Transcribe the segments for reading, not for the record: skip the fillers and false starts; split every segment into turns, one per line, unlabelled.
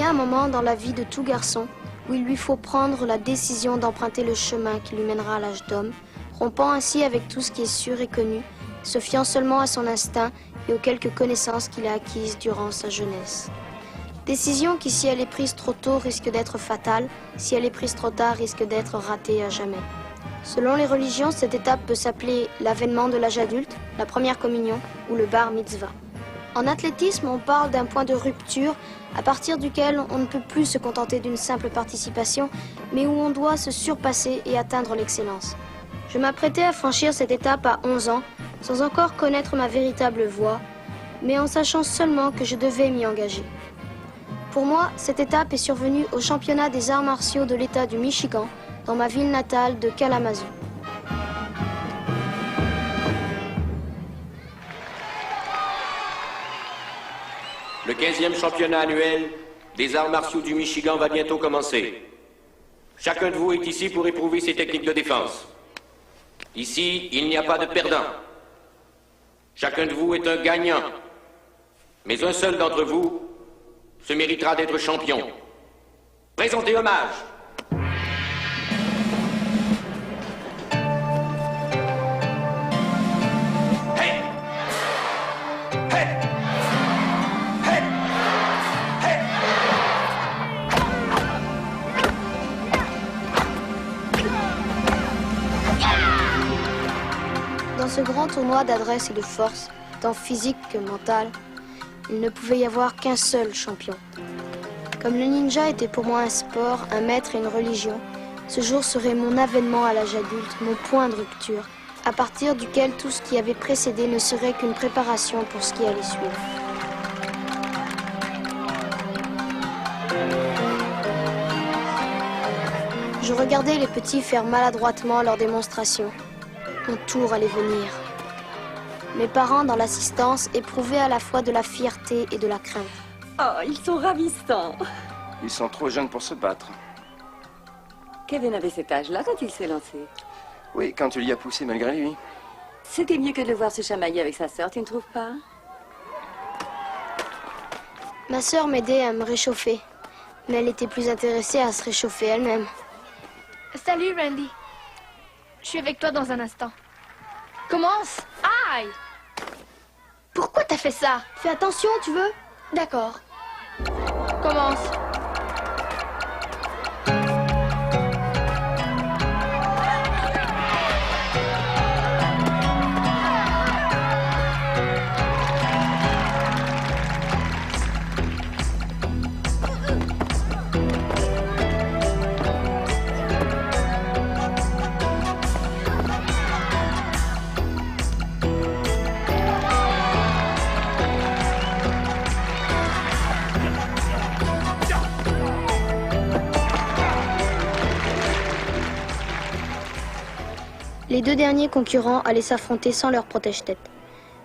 un moment dans la vie de tout garçon où il lui faut prendre la décision d'emprunter le chemin qui lui mènera à l'âge d'homme, rompant ainsi avec tout ce qui est sûr et connu, se fiant seulement à son instinct et aux quelques connaissances qu'il a acquises durant sa jeunesse. Décision qui, si elle est prise trop tôt, risque d'être fatale, si elle est prise trop tard, risque d'être ratée à jamais. Selon les religions, cette étape peut s'appeler l'avènement de l'âge adulte, la première communion ou le bar mitzvah. En athlétisme, on parle d'un point de rupture à partir duquel on ne peut plus se contenter d'une simple participation, mais où on doit se surpasser et atteindre l'excellence. Je m'apprêtais à franchir cette étape à 11 ans, sans encore connaître ma véritable voie, mais en sachant seulement que je devais m'y engager. Pour moi, cette étape est survenue au championnat des arts martiaux de l'État du Michigan, dans ma ville natale de Kalamazoo.
Le 15e championnat annuel des arts martiaux du Michigan va bientôt commencer. Chacun de vous est ici pour éprouver ses techniques de défense. Ici, il n'y a pas de perdant. Chacun de vous est un gagnant. Mais un seul d'entre vous se méritera d'être champion. Présentez hommage.
Dans ce grand tournoi d'adresse et de force, tant physique que mental, il ne pouvait y avoir qu'un seul champion. Comme le ninja était pour moi un sport, un maître et une religion, ce jour serait mon avènement à l'âge adulte, mon point de rupture, à partir duquel tout ce qui avait précédé ne serait qu'une préparation pour ce qui allait suivre. Je regardais les petits faire maladroitement leurs démonstrations. Mon tour allait venir. Mes parents, dans l'assistance, éprouvaient à la fois de la fierté et de la crainte.
Oh, ils sont ravissants.
Ils sont trop jeunes pour se battre.
Kevin avait cet âge-là quand il s'est lancé.
Oui, quand tu l'y as poussé malgré lui.
C'était mieux que de le voir se chamailler avec sa sœur, tu ne trouves pas?
Ma sœur m'aidait à me réchauffer, mais elle était plus intéressée à se réchauffer elle-même.
Salut, Randy. Je suis avec toi dans un instant. Commence. Aïe! Pourquoi t'as fait ça?
Fais attention, tu veux?
D'accord. Commence.
Les deux derniers concurrents allaient s'affronter sans leur protège-tête.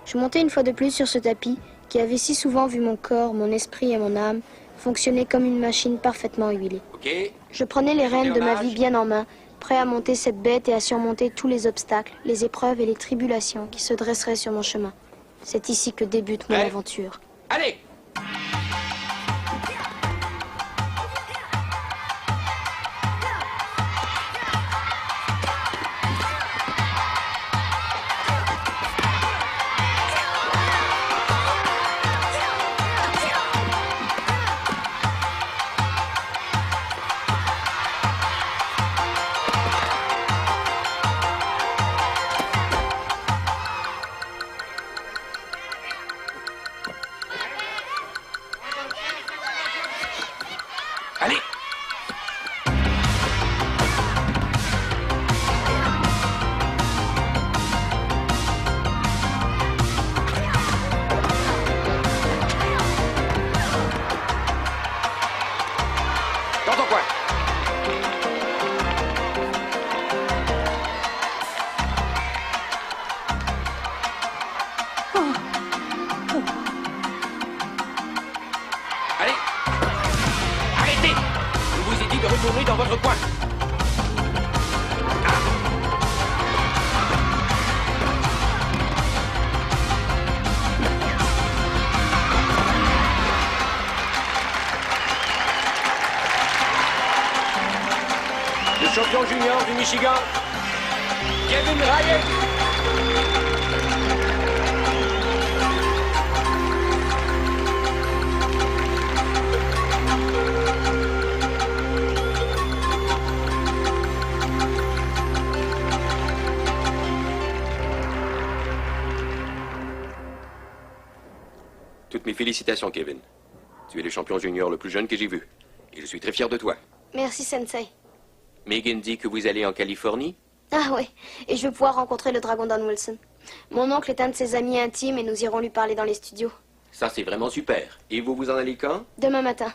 Je montais une fois de plus sur ce tapis qui avait si souvent vu mon corps, mon esprit et mon âme fonctionner comme une machine parfaitement huilée. Je prenais les rênes de ma vie bien en main, prêt à monter cette bête et à surmonter tous les obstacles, les épreuves et les tribulations qui se dresseraient sur mon chemin. C'est ici que débute mon aventure.
Allez! Allez! Dans ton coin! Allez! Arrêtez! Je vous ai dit de retourner dans votre coin. junior du Michigan, Kevin Ryan. Toutes mes félicitations, Kevin. Tu es le champion junior le plus jeune que j'ai vu. Et je suis très fier de toi.
Merci, Sensei.
Megan dit que vous allez en Californie.
Ah oui, et je vais pouvoir rencontrer le dragon Don Wilson. Mon oncle est un de ses amis intimes et nous irons lui parler dans les studios.
Ça, c'est vraiment super. Et vous vous en allez quand?
Demain matin.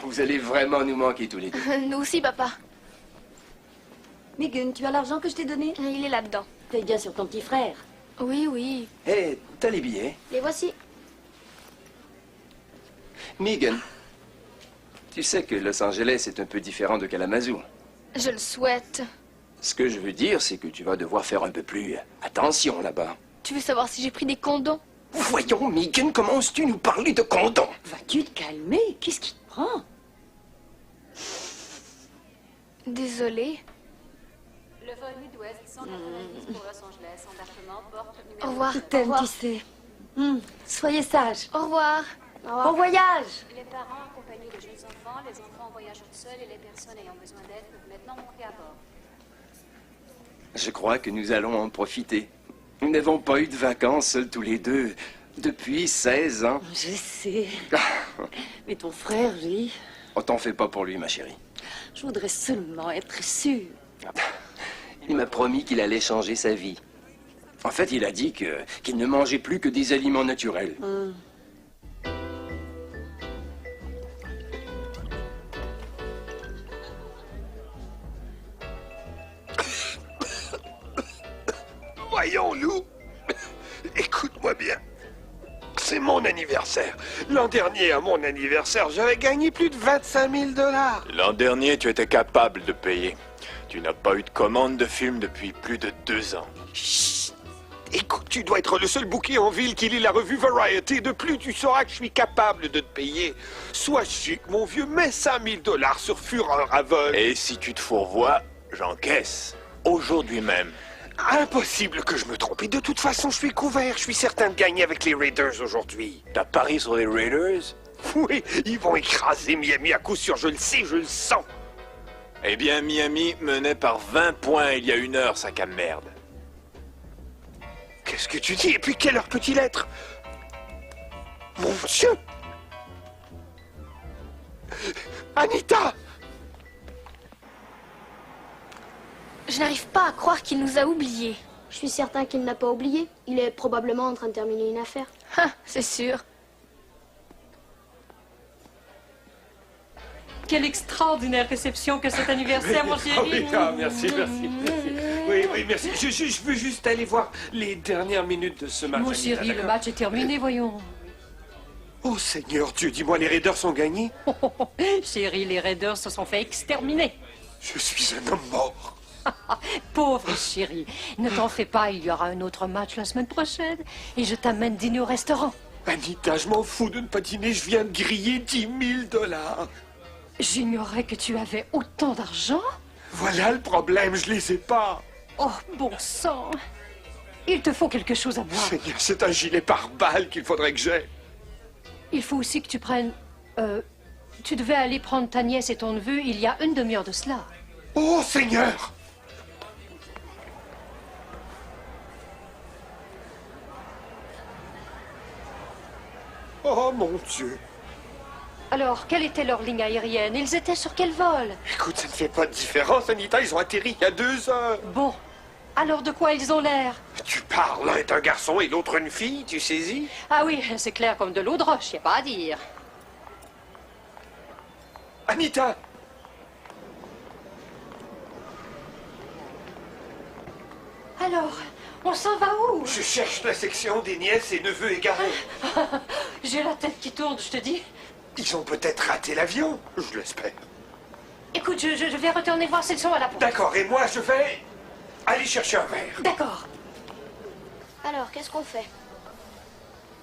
Vous allez vraiment nous manquer tous les deux.
Nous aussi, papa.
Megan, tu as l'argent que je t'ai donné?
Il est là-dedans.
Fais bien sur ton petit frère.
Oui, oui.
Hé, t'as les billets?
Les voici.
Megan, tu sais que Los Angeles est un peu différent de Kalamazoo.
Je le souhaite.
Ce que je veux dire, c'est que tu vas devoir faire un peu plus attention là-bas.
Tu veux savoir si j'ai pris des condoms?
Voyons, Megan, commences-tu nous parler de condoms?
Vas-tu te calmer? Qu'est-ce qui te prend?
Désolée.
Le vol Midwest 190 pour Los Angeles, embarquement porte numéro...
Au revoir.
Je
Au
t'aime,
revoir.
tu sais. Soyez sages.
Au revoir.
Au revoir.
Bon voyage.
Les parents accompagnés de jeunes enfants, les enfants en voyage seuls et les personnes ayant besoin d'aide peuvent maintenant monter à bord.
Je crois que nous allons en profiter. Nous n'avons pas eu de vacances seuls tous les deux depuis 16 ans.
Je sais. Mais ton frère, lui,
On t'en fait pas pour lui, ma chérie.
je voudrais seulement être sûre.
Il m'a promis qu'il allait changer sa vie. En fait, il a dit qu'il ne mangeait plus que des aliments naturels.
Voyons, Lou. Écoute-moi bien. C'est mon anniversaire. L'an dernier, à mon anniversaire, j'avais gagné plus de 25 000 $.
L'an dernier, tu étais capable de payer. Tu n'as pas eu de commande de film depuis plus de 2 ans.
Chut. Écoute, tu dois être le seul bouquet en ville qui lit la revue Variety. De plus, tu sauras que je suis capable de te payer. Sois chic, mon vieux, mets 5 000 $ sur Fureur Aveugle.
Et si tu te fourvoies, j'encaisse. Aujourd'hui même.
Impossible que je me trompe. Et de toute façon, je suis couvert. Je suis certain de gagner avec les Raiders aujourd'hui.
T'as parié sur les Raiders?
Oui, ils vont écraser Miami à coup sûr. Je le sais, je le sens.
Eh bien, Miami menait par 20 points il y a 1 heure, sac à merde.
Qu'est-ce que tu dis? Et puis, quelle heure peut-il être? Mon Dieu! Anita!
Je n'arrive pas à croire qu'il nous a oubliés.
Je suis certain qu'il n'a pas oublié. Il est probablement en train de terminer une affaire.
Ah, c'est sûr.
Quelle extraordinaire réception que cet anniversaire, mon chéri.
Merci. Oui, merci. Je veux juste aller voir les dernières minutes de ce match.
Mon
Anita,
chéri, le
d'accord?
match est terminé, voyons.
Oh Seigneur Dieu, dis-moi, les Raiders ont gagné?
Chéri, les Raiders se sont fait exterminer.
Je suis un homme mort.
Pauvre chérie, ne t'en fais pas, il y aura un autre match la semaine prochaine et je t'amène dîner au restaurant.
Anita, je m'en fous de ne pas dîner, je viens de griller 10 000 $.
J'ignorais que tu avais autant d'argent.
Voilà le problème, je les ai pas.
Oh, bon sang. Il te faut quelque chose à boire.
Seigneur, c'est un gilet pare-balles qu'il faudrait que j'aie.
Il faut aussi que tu prennes... tu devais aller prendre ta nièce et ton neveu il y a une demi-heure de cela.
Oh, Seigneur! Oh, mon Dieu!
Alors, quelle était leur ligne aérienne? Ils étaient sur quel vol?
Écoute, ça ne fait pas de différence, Anita, ils ont atterri il y a 2 heures.
Bon, alors de quoi ils ont l'air?
Tu parles, l'un est un garçon et l'autre une fille, tu saisis?
Ah oui, c'est clair comme de l'eau de roche, y a pas à dire.
Anita!
Alors, on s'en va où?
Je cherche la section des nièces et neveux égarés.
J'ai la tête qui tourne, je te dis.
Ils ont peut-être raté l'avion, je l'espère.
Écoute, je vais retourner voir s'ils sont à la porte.
D'accord, et moi je vais aller chercher un verre.
D'accord.
Alors, qu'est-ce qu'on fait?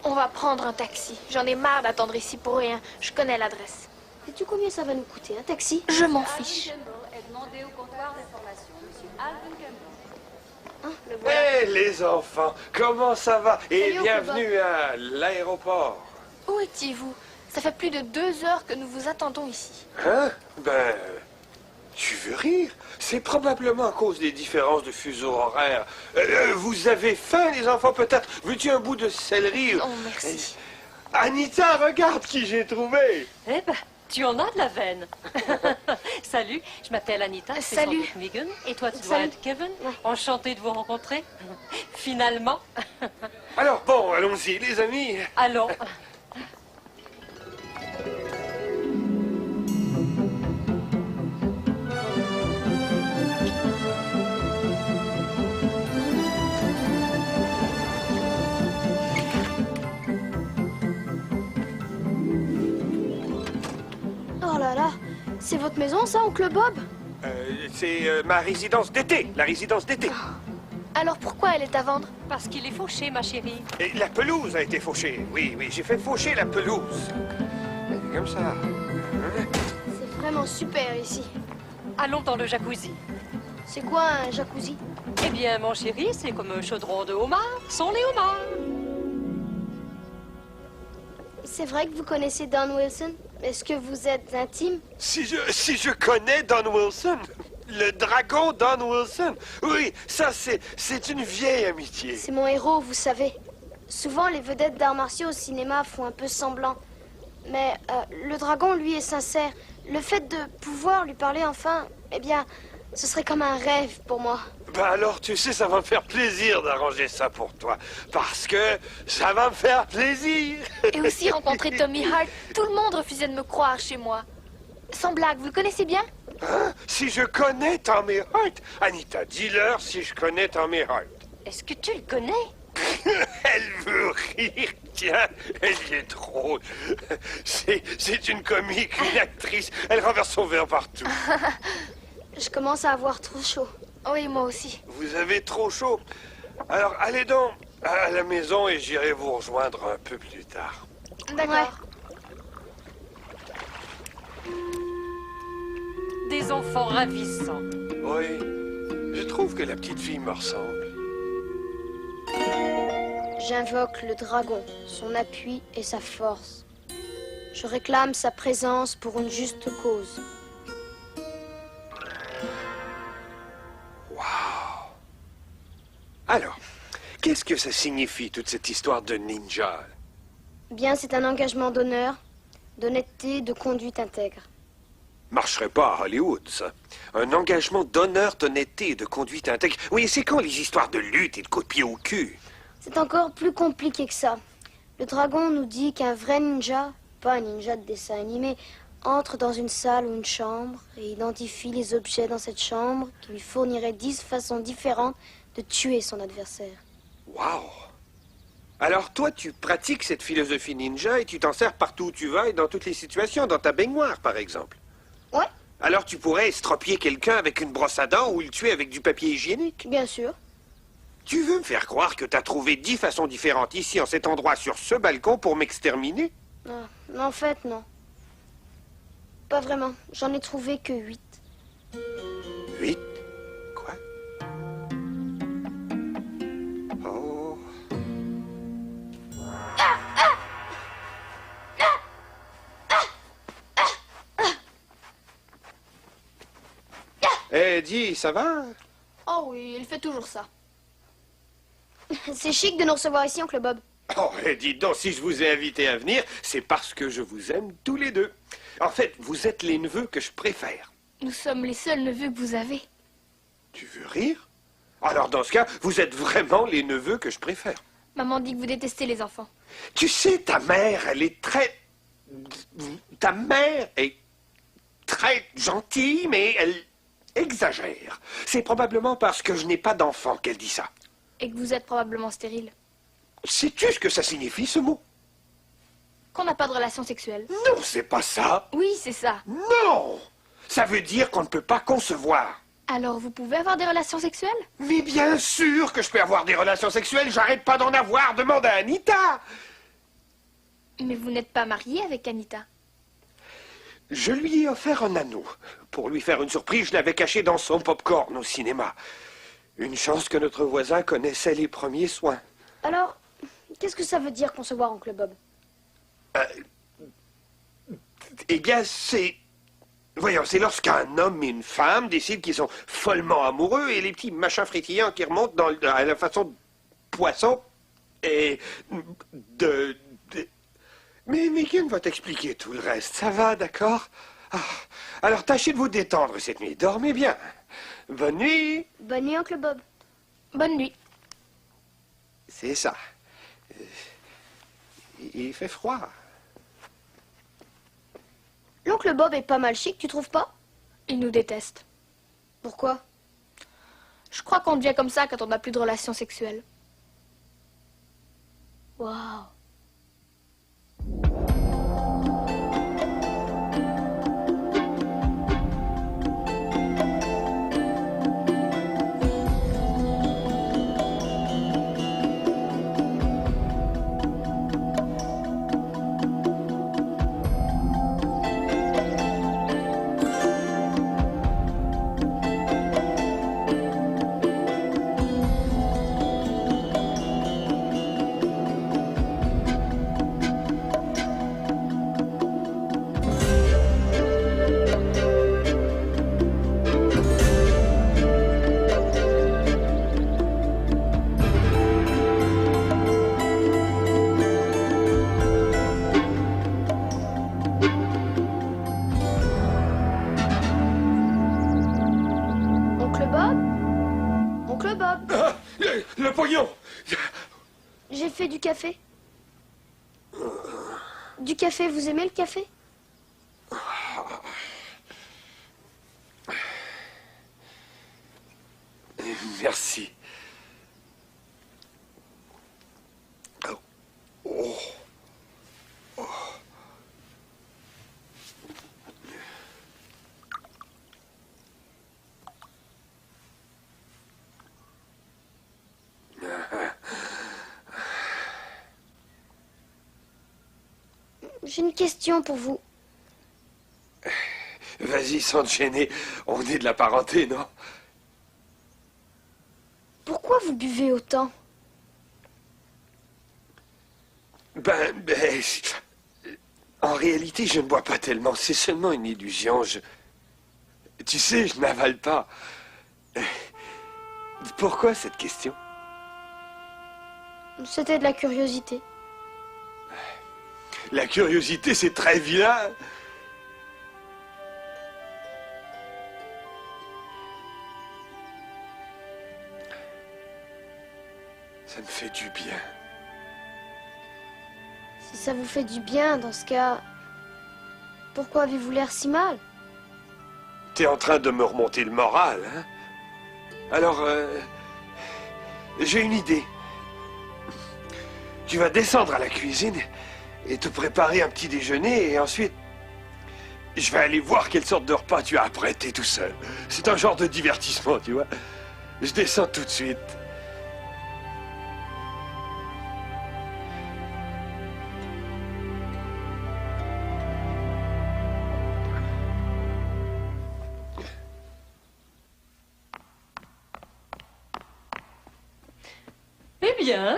On va prendre un taxi. J'en ai marre d'attendre ici pour rien. Je connais l'adresse.
Sais-tu combien ça va nous coûter, un taxi?
Je m'en
Alvin
fiche.
Campbell est demandé au comptoir d'information. Monsieur Alvin Campbell.
Le voilà.
Hé, les enfants, comment ça va? Et
Salut,
bienvenue à l'aéroport.
Où étiez-vous? Ça fait plus de 2 heures que nous vous attendons ici.
Hein? Ben, tu veux rire? C'est probablement à cause des différences de fuseau horaire. Vous avez faim, les enfants, peut-être? Veux-tu un bout de céleri?
Oh, merci.
Anita, regarde qui j'ai trouvé!
Eh ben, tu en as de la veine. Salut, je m'appelle Anita. c'est
Salut.
sans doute Megan. Et toi, tu dois
Salut.
être Kevin.
Ouais.
Enchanté de vous rencontrer. Finalement.
Alors, bon, allons-y, les amis.
Allons.
Oh là là, c'est votre maison ça, oncle Bob?
C'est ma résidence d'été, la résidence d'été.
Alors pourquoi elle est à vendre?
Parce qu'il est fauché, ma chérie.
Et la pelouse a été fauchée. Oui, j'ai fait faucher la pelouse. Comme ça. Hein?
C'est vraiment super ici.
Allons dans le jacuzzi.
C'est quoi un jacuzzi?
Eh bien, mon chéri, c'est comme un chaudron de homard. Sont les homards.
C'est vrai que vous connaissez Don Wilson? Est-ce que vous êtes intime?
Si je connais Don Wilson, le dragon Don Wilson, oui, ça c'est une vieille amitié.
C'est mon héros, vous savez. Souvent, les vedettes d'arts martiaux au cinéma font un peu semblant. Mais le dragon, lui, est sincère. Le fait de pouvoir lui parler enfin, eh bien, ce serait comme un rêve pour moi.
Ben alors, tu sais, ça va me faire plaisir d'arranger ça pour toi. Parce que ça va me faire plaisir.
Et aussi rencontrer Tommy Hart. Tout le monde refusait de me croire chez moi. Sans blague, vous le connaissez bien?
Hein? Si je connais Tommy Hart, Anita, dis-leur si je connais Tommy Hart.
Est-ce que tu le connais?
Elle veut rire, tiens, elle y est drôle. C'est une comique, une actrice. Elle renverse son verre partout.
Je commence à avoir trop chaud.
Oui, moi aussi.
Vous avez trop chaud. Alors allez donc à la maison et j'irai vous rejoindre un peu plus tard.
D'accord.
Des enfants ravissants.
Oui, je trouve que la petite fille me ressemble.
J'invoque le dragon, son appui et sa force. Je réclame sa présence pour une juste cause.
Alors, qu'est-ce que ça signifie toute cette histoire de ninja?
Bien, c'est un engagement d'honneur, d'honnêteté, de conduite intègre.
Marcherait pas à Hollywood, ça. Un engagement d'honneur, d'honnêteté et de conduite intègre. Oui, c'est quand les histoires de lutte et de coups de pied au cul?
C'est encore plus compliqué que ça. Le dragon nous dit qu'un vrai ninja, pas un ninja de dessin animé, entre dans une salle ou une chambre et identifie les objets dans cette chambre qui lui fourniraient 10 façons différentes de tuer son adversaire.
Wow! Alors toi, tu pratiques cette philosophie ninja et tu t'en sers partout où tu vas et dans toutes les situations, dans ta baignoire, par exemple.
Ouais,
Alors tu pourrais estropier quelqu'un avec une brosse à dents ou le tuer avec du papier hygiénique.
Bien sûr.
Tu veux me faire croire que t'as trouvé 10 façons différentes ici, en cet endroit, sur ce balcon, pour m'exterminer?
Ah, en fait, non. Pas vraiment. J'en ai trouvé que 8.
8? Quoi? Oh. Eh, dis, ça va?
Oh oui, il fait toujours ça.
C'est chic de nous recevoir ici, oncle Bob.
Oh, dites donc, si je vous ai invité à venir, c'est parce que je vous aime tous les deux. En fait, vous êtes les neveux que je préfère.
Nous sommes les seuls neveux que vous avez.
Tu veux rire? Alors, dans ce cas, vous êtes vraiment les neveux que je préfère.
Maman dit que vous détestez les enfants.
Tu sais, ta mère, elle est très... Ta mère est très gentille, mais elle exagère. C'est probablement parce que je n'ai pas d'enfant qu'elle dit ça.
Et que vous êtes probablement stérile.
Sais-tu ce que ça signifie, ce mot?
Qu'on n'a pas de relation sexuelle.
Non, c'est pas ça.
Oui, c'est ça.
Non! Ça veut dire qu'on ne peut pas concevoir.
Alors, vous pouvez avoir des relations sexuelles?
Mais bien sûr que je peux avoir des relations sexuelles, j'arrête pas d'en avoir, demande à Anita.
Mais vous n'êtes pas marié avec Anita.
Je lui ai offert un anneau. Pour lui faire une surprise, je l'avais caché dans son popcorn au cinéma. Une chance que notre voisin connaissait les premiers soins.
Alors, qu'est-ce que ça veut dire concevoir, oncle Bob?
Eh bien, c'est... Voyons, c'est lorsqu'un homme et une femme décident qu'ils sont follement amoureux et les petits machins frétillants qui remontent à la façon de poisson et Mais Megan va t'expliquer tout le reste, ça va, d'accord? Alors tâchez de vous détendre cette nuit, dormez bien. Bonne nuit.
Bonne nuit, oncle Bob.
Bonne nuit.
C'est ça. Il fait froid.
L'oncle Bob est pas mal chic, tu trouves pas?
Il nous déteste.
Pourquoi?
Je crois qu'on devient comme ça quand on n'a plus de relations sexuelles.
Waouh.
Le pognon!
J'ai fait du café. Du café, vous aimez le café?
Merci. Oh. Oh.
J'ai une question pour vous.
Vas-y, sans te gêner. On est de la parenté, non?
Pourquoi vous buvez autant?
En réalité, je ne bois pas tellement. C'est seulement une illusion. Tu sais, je n'avale pas. Pourquoi cette question?
C'était de la curiosité.
La curiosité, c'est très vilain. Ça me fait du bien.
Si ça vous fait du bien, dans ce cas, pourquoi avez-vous l'air si mal?
T'es en train de me remonter le moral, hein? Alors, j'ai une idée. Tu vas descendre à la cuisine et te préparer un petit déjeuner et ensuite Je vais aller voir quelle sorte de repas tu as apprêté tout seul. C'est un genre de divertissement, tu vois. Je descends tout de suite.
Eh bien,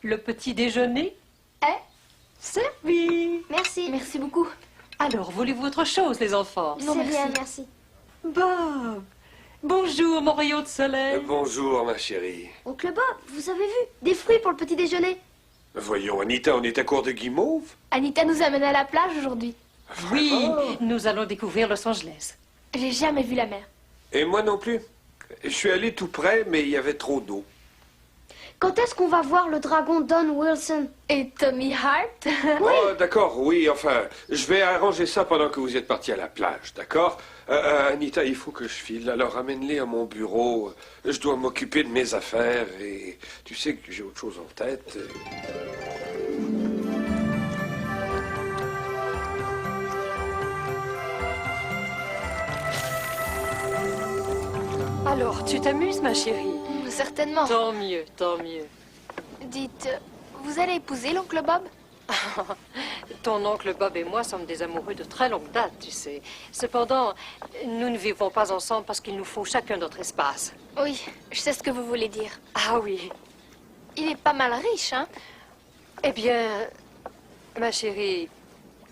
le petit déjeuner est servi.
Merci.
Merci beaucoup.
Alors, voulez-vous autre chose, les enfants?
C'est bien, merci.
Bob! Bonjour, mon rayon de soleil.
Bonjour, ma chérie.
Oncle Bob, vous avez vu? Des fruits pour le petit déjeuner.
Voyons, Anita, on est à court de guimauve?
Anita nous amène à la plage aujourd'hui.
Oui, nous allons découvrir Los Angeles.
J'ai jamais vu la mer.
Et moi non plus. Je suis allé tout près, mais il y avait trop d'eau.
Quand est-ce qu'on va voir le dragon Don Wilson?
Et Tommy Hart?
Oh, d'accord, oui, enfin, je vais arranger ça pendant que vous êtes partis à la plage, d'accord? Anita, il faut que je file, alors amène-les à mon bureau. Je dois m'occuper de mes affaires et tu sais que j'ai autre chose en tête.
Alors, tu t'amuses, ma chérie?
Certainement.
Tant mieux, tant mieux.
Dites, vous allez épouser l'oncle Bob?
Ton oncle Bob et moi sommes des amoureux de très longue date, tu sais. Cependant, nous ne vivons pas ensemble parce qu'il nous faut chacun notre espace.
Oui, je sais ce que vous voulez dire.
Ah oui.
Il est pas mal riche, hein?
Eh bien, ma chérie,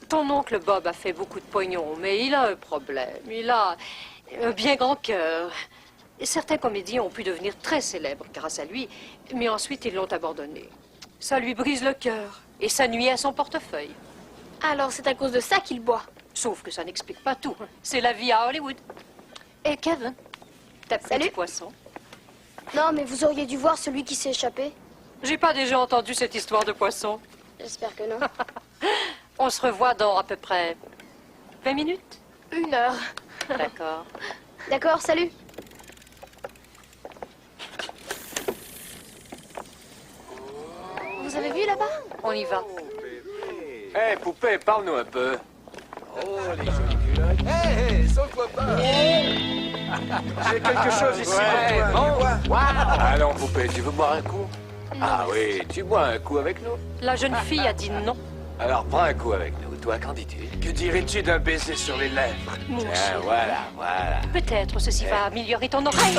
ton oncle Bob a fait beaucoup de pognon, mais il a un problème. Il a un bien grand cœur. Certains comédiens ont pu devenir très célèbres grâce à lui, mais ensuite ils l'ont abandonné. Ça lui brise le cœur et ça nuit à son portefeuille.
Alors c'est à cause de ça qu'il boit.
Sauf que ça n'explique pas tout. C'est la vie à Hollywood. Et Kevin, ta petite
Salut.
poisson.
Non, mais vous auriez dû voir celui qui s'est échappé.
J'ai pas déjà entendu cette histoire de poisson.
J'espère que non.
On se revoit dans à peu près 20 minutes.
1 heure.
D'accord.
D'accord, salut.
Vous avez vu là-bas?
On y va.
Hé, poupée, parle-nous un peu.
J'ai quelque chose ici pour toi.
Allons, poupée, tu veux boire un coup? Ah oui, tu bois un coup avec nous?
La jeune fille a dit non.
Alors prends un coup avec nous. Toi, qu'en dis-tu?
Que dirais-tu d'un baiser sur les lèvres?
Mon
Ah,
chéri.
voilà.
Peut-être ceci va améliorer ton oreille.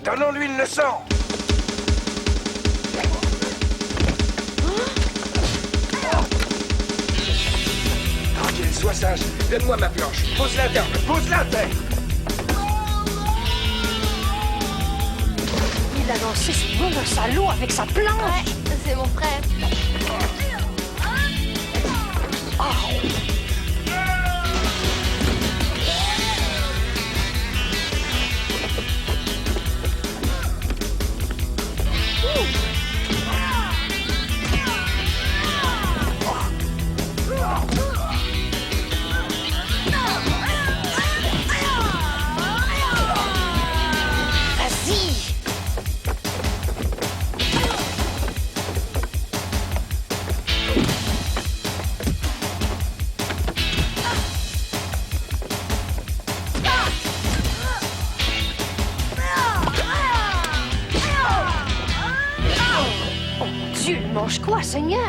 Donnons-lui une leçon. Tranquille, sois sage. Donne-moi ma planche. Pose-la à terre. Pose-la à terre.
Il a lancé ce molosse à l'eau avec sa planche.
C'est mon frère.
Vas-y. Oh mon Dieu, il mange quoi, Seigneur?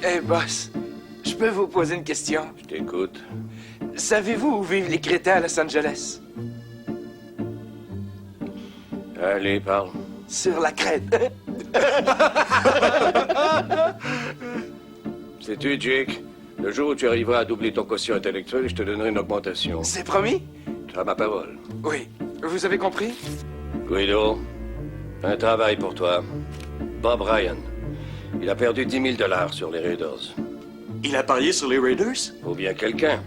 Hey, boss, je peux vous poser une question?
Je t'écoute.
Savez-vous où vivent les crétins à Los Angeles?
Allez, parle.
Sur la crête.
Sais-tu, Jake, le jour où tu arriveras à doubler ton quotient intellectuel, je te donnerai une augmentation.
C'est promis?
Tu as ma parole.
Oui. Vous avez compris?
Guido, un travail pour toi. Bob Ryan. Il a perdu 10 000 $ sur les Raiders.
Il a parié sur les Raiders?
Ou bien quelqu'un.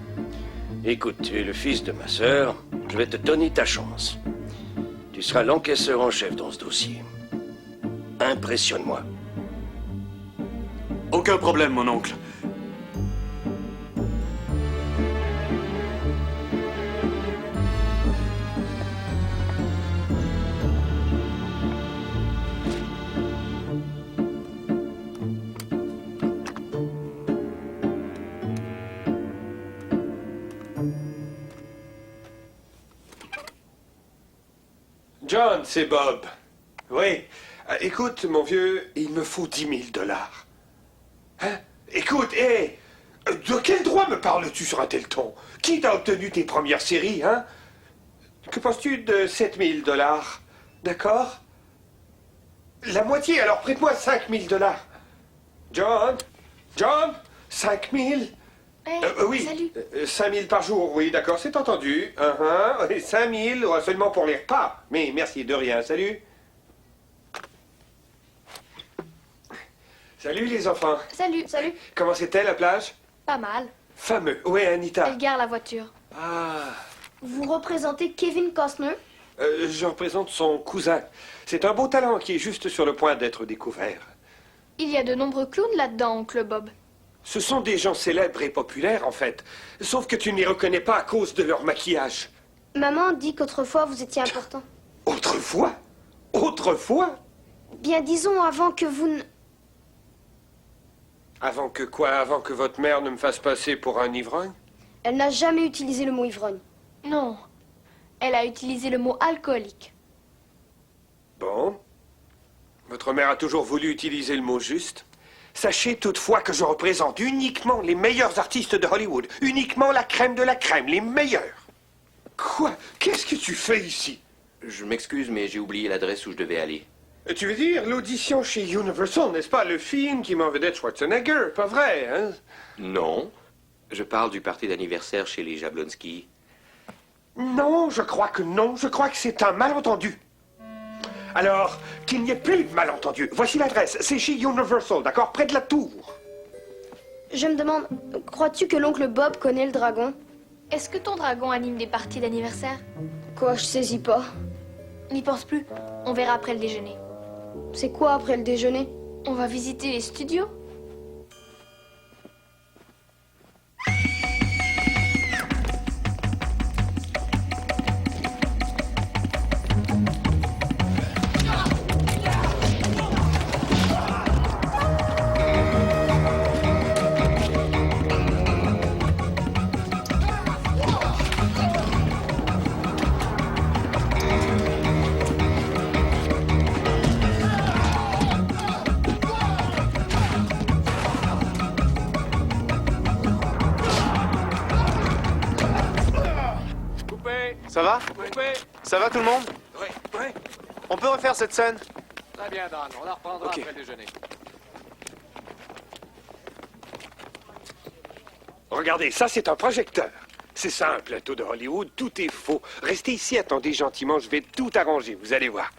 Écoute, tu es le fils de ma sœur. Je vais te donner ta chance. Tu seras l'encaisseur en chef dans ce dossier. Impressionne-moi.
Aucun problème, mon oncle.
John, c'est Bob. Oui. Écoute, mon vieux, il me faut 10 000 dollars. Hein? Écoute, hé! De quel droit me parles-tu sur un tel ton? Qui t'a obtenu tes premières séries, hein? Que penses-tu de 7 000 dollars? D'accord? La moitié, alors prête-moi 5 000 dollars. John? John? 5 000? Oui,
salut.
5 000 par jour, oui, d'accord, c'est entendu. 5 000 seulement pour les repas. Mais merci, de rien, salut. Salut les enfants.
Salut, salut.
Comment c'était la plage?
Pas mal.
Fameux. Oui, Anita.
Elle gare la voiture.
Ah,
Vous représentez Kevin Costner?
je représente son cousin. C'est un beau talent qui est juste sur le point d'être découvert.
Il y a de nombreux clowns là-dedans, oncle Bob.
Ce sont des gens célèbres et populaires, en fait. Sauf que tu ne les reconnais pas à cause de leur maquillage.
Maman dit qu'autrefois vous étiez important.
Autrefois? Autrefois?
Bien disons avant que vous ne...
Avant que quoi? Avant que votre mère ne me fasse passer pour un ivrogne?
Elle n'a jamais utilisé le mot ivrogne.
Non. Elle a utilisé le mot alcoolique.
Bon. Votre mère a toujours voulu utiliser le mot juste. Sachez toutefois que je représente uniquement les meilleurs artistes de Hollywood. Uniquement la crème de la crème, les meilleurs. Quoi? Qu'est-ce que tu fais ici?
Je m'excuse, mais j'ai oublié l'adresse où je devais aller.
Tu veux dire l'audition chez Universal, n'est-ce pas? Le film qui met en vedette Schwarzenegger, pas vrai, hein?
Non. Je parle du party d'anniversaire chez les Jablonski.
Non, je crois que non. Je crois que c'est un malentendu. Alors, qu'il n'y ait plus de malentendu. Voici l'adresse. C'est chez Universal, d'accord? Près de la tour.
Je me demande, crois-tu que l'oncle Bob connaît le dragon?
Est-ce que ton dragon anime des parties d'anniversaire?
Quoi, je saisis pas.
N'y pense plus. On verra après le déjeuner.
C'est quoi après le déjeuner?
On va visiter les studios.
Ça va? Ça va tout le monde?
Oui, oui.
On peut refaire cette scène?
Très bien, Dan. On la reprendra après le déjeuner.
Regardez, ça c'est un projecteur. C'est ça un plateau de Hollywood, tout est faux. Restez ici, attendez gentiment, je vais tout arranger, vous allez voir.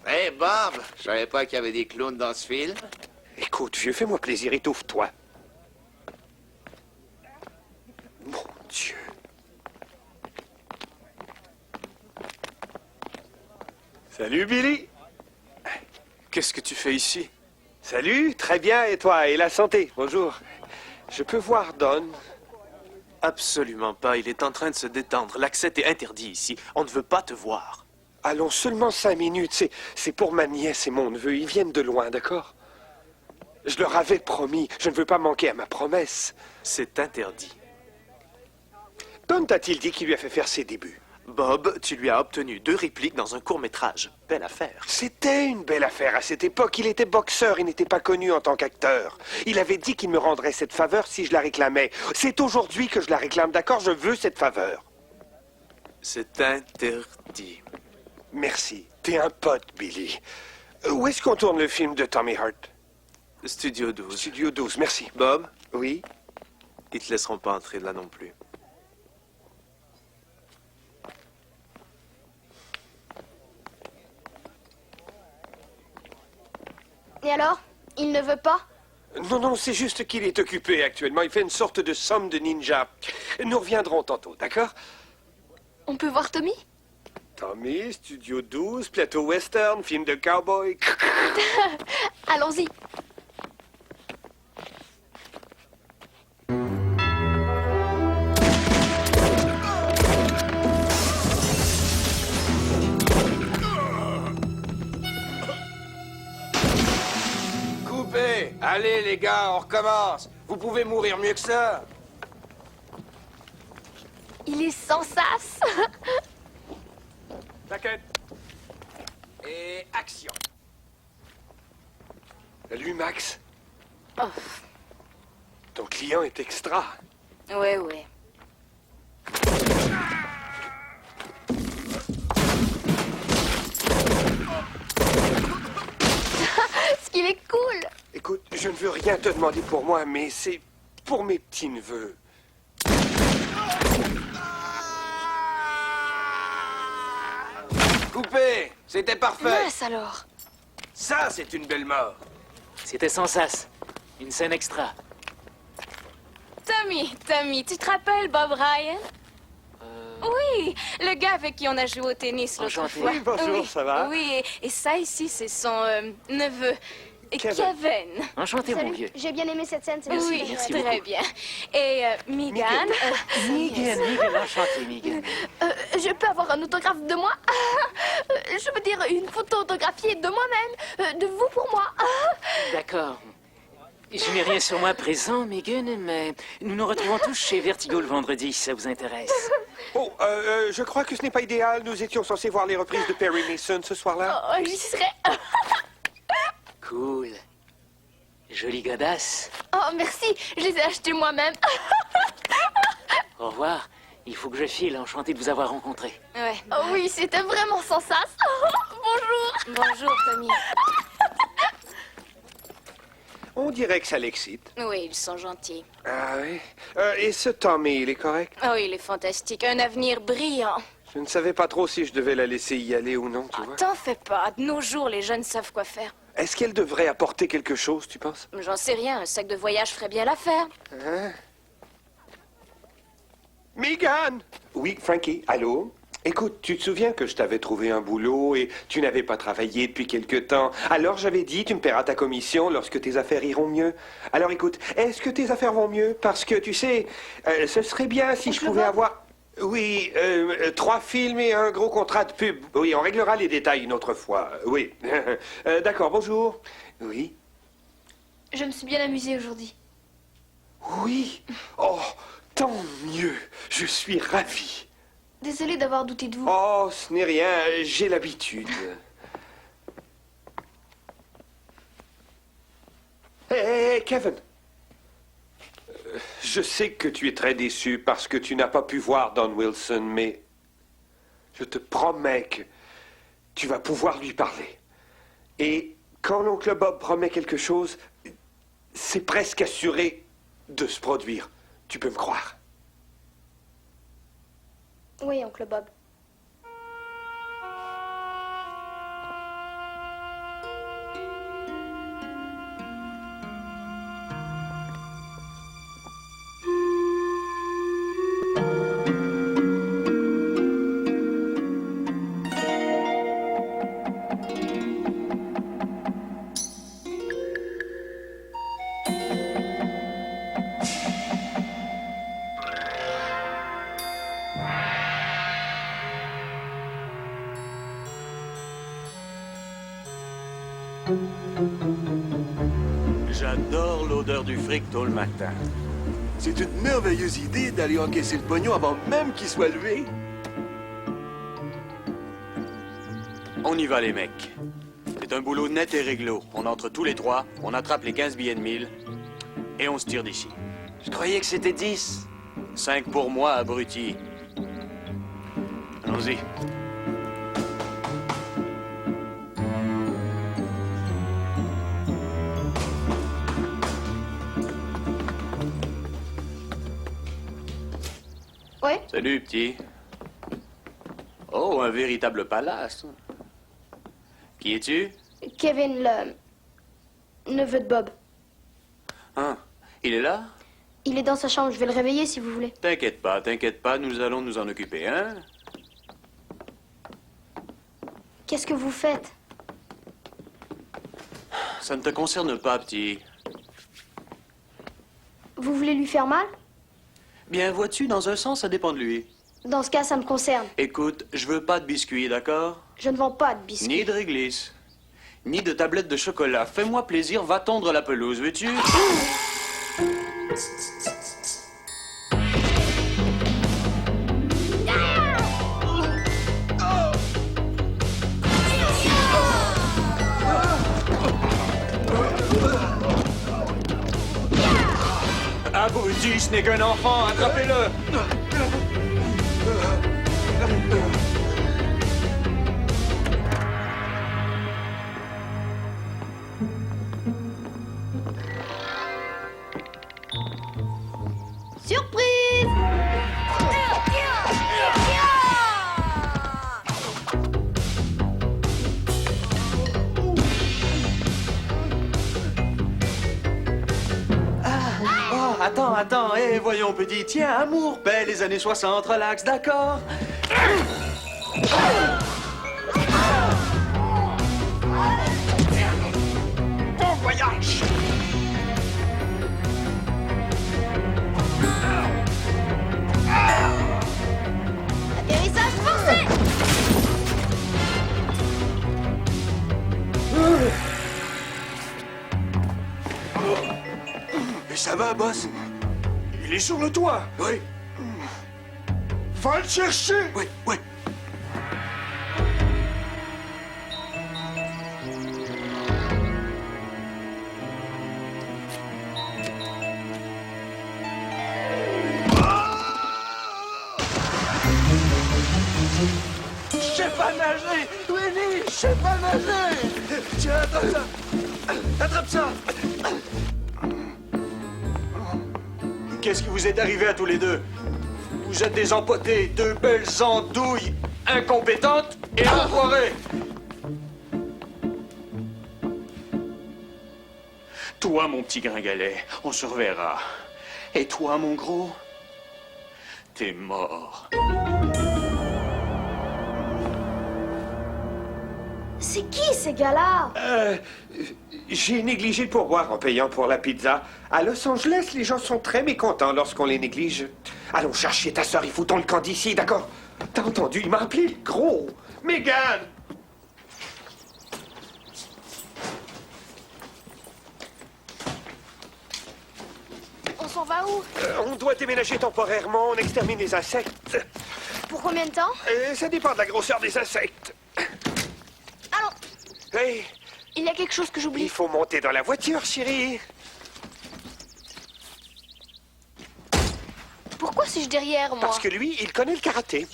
Hé, Bob, je savais pas qu'il y avait des clowns dans ce film.
Écoute, vieux, fais-moi plaisir, étouffe-toi. Mon Dieu. Salut, Billy.
Qu'est-ce que tu fais ici?
Salut, très bien, et toi? Et la santé? Bonjour. Je peux voir Don?
Absolument pas. Il est en train de se détendre. L'accès est interdit ici. On ne veut pas te voir.
Allons, seulement 5 minutes. C'est pour ma nièce et mon neveu. Ils viennent de loin, d'accord? Je leur avais promis. Je ne veux pas manquer à ma promesse.
C'est interdit.
Don t'a-t-il dit qu'il lui a fait faire ses débuts?
Bob, tu lui as obtenu 2 répliques dans un court-métrage. Belle affaire.
C'était une belle affaire à cette époque. Il était boxeur, il n'était pas connu en tant qu'acteur. Il avait dit qu'il me rendrait cette faveur si je la réclamais. C'est aujourd'hui que je la réclame, d'accord? Je veux cette faveur.
C'est interdit.
Merci. T'es un pote, Billy. Où est-ce qu'on tourne le film de Tommy Hart?
Studio 12.
Studio 12, merci.
Bob?
Oui?
Ils te laisseront pas entrer là non plus.
Et alors? Il ne veut pas?
Non, non, c'est juste qu'il est occupé actuellement. Il fait une sorte de somme de ninja. Nous reviendrons tantôt, d'accord?
On peut voir Tommy?
Tommy, Studio 12, plateau western, film de cowboy.
Allons-y.
Coupez! Allez, les gars, on recommence. Vous pouvez mourir mieux que ça.
Il est sans sas.
T'inquiète.
Et action.
Salut, Max.
Oh.
Ton client est extra.
Ouais, ouais.
Ce qu'il est cool.
Écoute, je ne veux rien te demander pour moi, mais c'est pour mes petits-neveux.
Coupez! C'était parfait.
Mince alors.
Ça, c'est une belle mort.
C'était sans sas. Une scène extra.
Tommy, tu te rappelles Bob Ryan? Oui, le gars avec qui on a joué au tennis l'autre
Enchanté.
fois.
Oui, bonjour, ça va?
Oui, et ça ici, c'est son neveu, Kevin.
Enchanté, mon
Salut,
vieux.
j'ai bien aimé cette scène.
Oui,
merci
très
beaucoup.
bien. Et Megan.
Miguel, enchanté, Miguel.
Je peux avoir un autographe de moi? Je veux dire une photo autographiée de moi-même, de vous pour moi.
D'accord. Je n'ai rien sur moi présent, Megan, mais nous nous retrouvons tous chez Vertigo le vendredi, si ça vous intéresse.
Oh, je crois que ce n'est pas idéal. Nous étions censés voir les reprises de Perry Mason ce soir-là.
Oh, j'y serai.
Cool. Jolie godasse.
Oh, merci, je les ai achetés moi-même.
Au revoir. Il faut que je file. Enchanté de vous avoir rencontré.
Ouais.
Oh oui, c'était vraiment sans sas. Bonjour.
Bonjour, Tommy.
On dirait que ça l'excite.
Oui, ils sont gentils.
Ah oui? Et ce Tommy, il est correct?
Oh, il est fantastique. Un avenir brillant.
Je ne savais pas trop si je devais la laisser y aller ou non, tu vois.
T'en fais pas. De nos jours, les jeunes savent quoi faire.
Est-ce qu'elle devrait apporter quelque chose, tu penses?
J'en sais rien. Un sac de voyage ferait bien l'affaire.
Hein? Megan! Oui, Frankie, allô? Écoute, tu te souviens que je t'avais trouvé un boulot et tu n'avais pas travaillé depuis quelque temps. Alors j'avais dit, tu me paieras ta commission lorsque tes affaires iront mieux. Alors écoute, est-ce que tes affaires vont mieux? Parce que tu sais, ce serait bien si je pouvais avoir... Oui, 3 films et un gros contrat de pub. Oui, on réglera les détails une autre fois. Oui. D'accord, bonjour. Oui.
Je me suis bien amusée aujourd'hui.
Oui. Oh, tant mieux. Je suis ravi.
Désolée d'avoir douté de vous.
Oh, ce n'est rien, j'ai l'habitude. Hé, Kevin. Je sais que tu es très déçu parce que tu n'as pas pu voir Don Wilson, mais je te promets que tu vas pouvoir lui parler. Et quand l'oncle Bob promet quelque chose, c'est presque assuré de se produire. Tu peux me croire.
Oui, oncle Bob.
J'adore l'odeur du fric tôt le matin.
C'est une merveilleuse idée d'aller encaisser le pognon avant même qu'il soit levé.
On y va, les mecs. C'est un boulot net et réglo. On entre tous les 3, on attrape les 15 billets de 1000 et on se tire d'ici.
Je croyais que c'était 10.
5 pour moi, abruti. Allons-y.
Ouais?
Salut, petit. Oh, un véritable palace. Qui es-tu?
Kevin, le neveu de Bob.
Hein? Il est là?
Il est dans sa chambre, je vais le réveiller si vous voulez.
T'inquiète pas, nous allons nous en occuper, hein?
Qu'est-ce que vous faites?
Ça ne te concerne pas, petit.
Vous voulez lui faire mal?
Bien, vois-tu, dans un sens, ça dépend de lui.
Dans ce cas, ça me concerne.
Écoute, je veux pas de biscuits, d'accord?
Je ne vends pas de biscuits.
Ni de réglisse. Ni de tablettes de chocolat. Fais-moi plaisir, va tondre la pelouse, veux-tu? Abruti, ce n'est qu'un enfant, attrapez-le!
Surprise!
Oh, attends, hé, voyons, petit. Tiens, amour, paix, les années 60, relax, d'accord?
Bon voyage!
Atterrissage forcé!
Mais ça va, boss?
Il est sur le toit!
Oui.
Va le chercher!
Oui, oui.
Je sais pas nager! Willy, je sais pas nager!
Tiens, attrape ça. Attrape ça.
Qu'est-ce qui vous est arrivé à tous les deux? Vous êtes des empotés, deux belles andouilles, incompétentes et enfoirées! Toi, mon petit gringalet, on se reverra. Et toi, mon gros, t'es mort.
C'est qui ces gars-là?
J'ai négligé le pourboire en payant pour la pizza. À Los Angeles, les gens sont très mécontents lorsqu'on les néglige. Allons chercher ta sœur et foutons le camp d'ici, d'accord? T'as entendu? Il m'a appelé gros. Megan!
On s'en va où?
On doit déménager temporairement, on extermine les insectes.
Pour combien de temps?
Ça dépend de la grosseur des insectes.
Allons!
Hey,
Il y a quelque chose que
il
j'oublie.
faut monter dans la voiture, chérie.
Pourquoi suis-je derrière, moi?
Parce que lui, il connaît le karaté.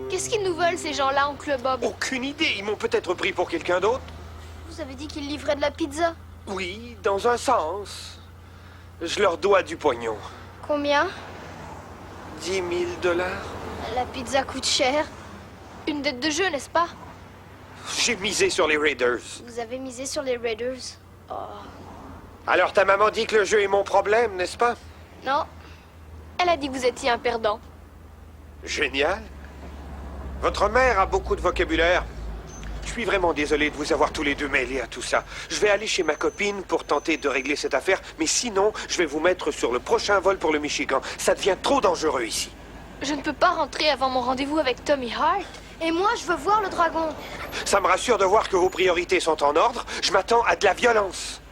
Qu'est-ce qu'ils nous veulent, ces gens-là, oncle Bob?
Aucune idée, ils m'ont peut-être pris pour quelqu'un d'autre.
Vous avez dit qu'ils livraient de la pizza.
Oui, dans un sens. Je leur dois du pognon.
Combien?
10 000 $.
La pizza coûte cher. Une dette de jeu, n'est-ce pas?
J'ai misé sur les Raiders.
Vous avez misé sur les Raiders. Oh.
Alors ta maman dit que le jeu est mon problème, n'est-ce pas?
Non. Elle a dit que vous étiez un perdant.
Génial. Votre mère a beaucoup de vocabulaire. Je suis vraiment désolé de vous avoir tous les deux mêlés à tout ça. Je vais aller chez ma copine pour tenter de régler cette affaire, mais sinon, je vais vous mettre sur le prochain vol pour le Michigan. Ça devient trop dangereux ici.
Je ne peux pas rentrer avant mon rendez-vous avec Tommy Hart.
Et moi, je veux voir le dragon.
Ça me rassure de voir que vos priorités sont en ordre. Je m'attends à de la violence.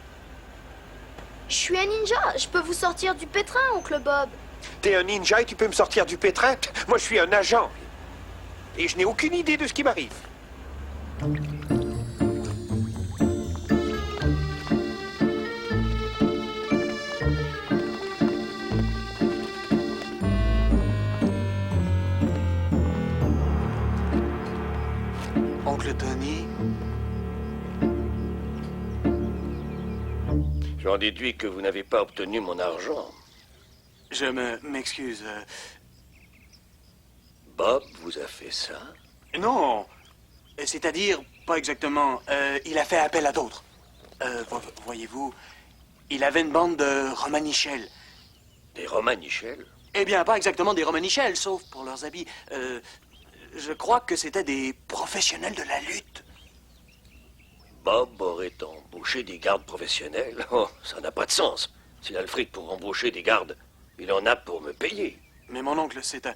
Je suis un ninja. Je peux vous sortir du pétrin, oncle Bob.
T'es un ninja et tu peux me sortir du pétrin? Moi, je suis un agent. Et je n'ai aucune idée de ce qui m'arrive.
Oncle Tony?
J'en déduis que vous n'avez pas obtenu mon argent.
Je m'excuse.
Bob vous a fait ça?
Non. C'est-à-dire, pas exactement. Il a fait appel à d'autres. Voyez-vous, Il avait une bande de romanichels.
Des romanichels?
Eh bien, pas exactement des romanichels, sauf pour leurs habits. Je crois que c'était des professionnels de la lutte.
Bob aurait embauché des gardes professionnels? Oh, ça n'a pas de sens. S'il a le fric pour embaucher des gardes, il en a pour me payer.
Mais mon oncle, c'est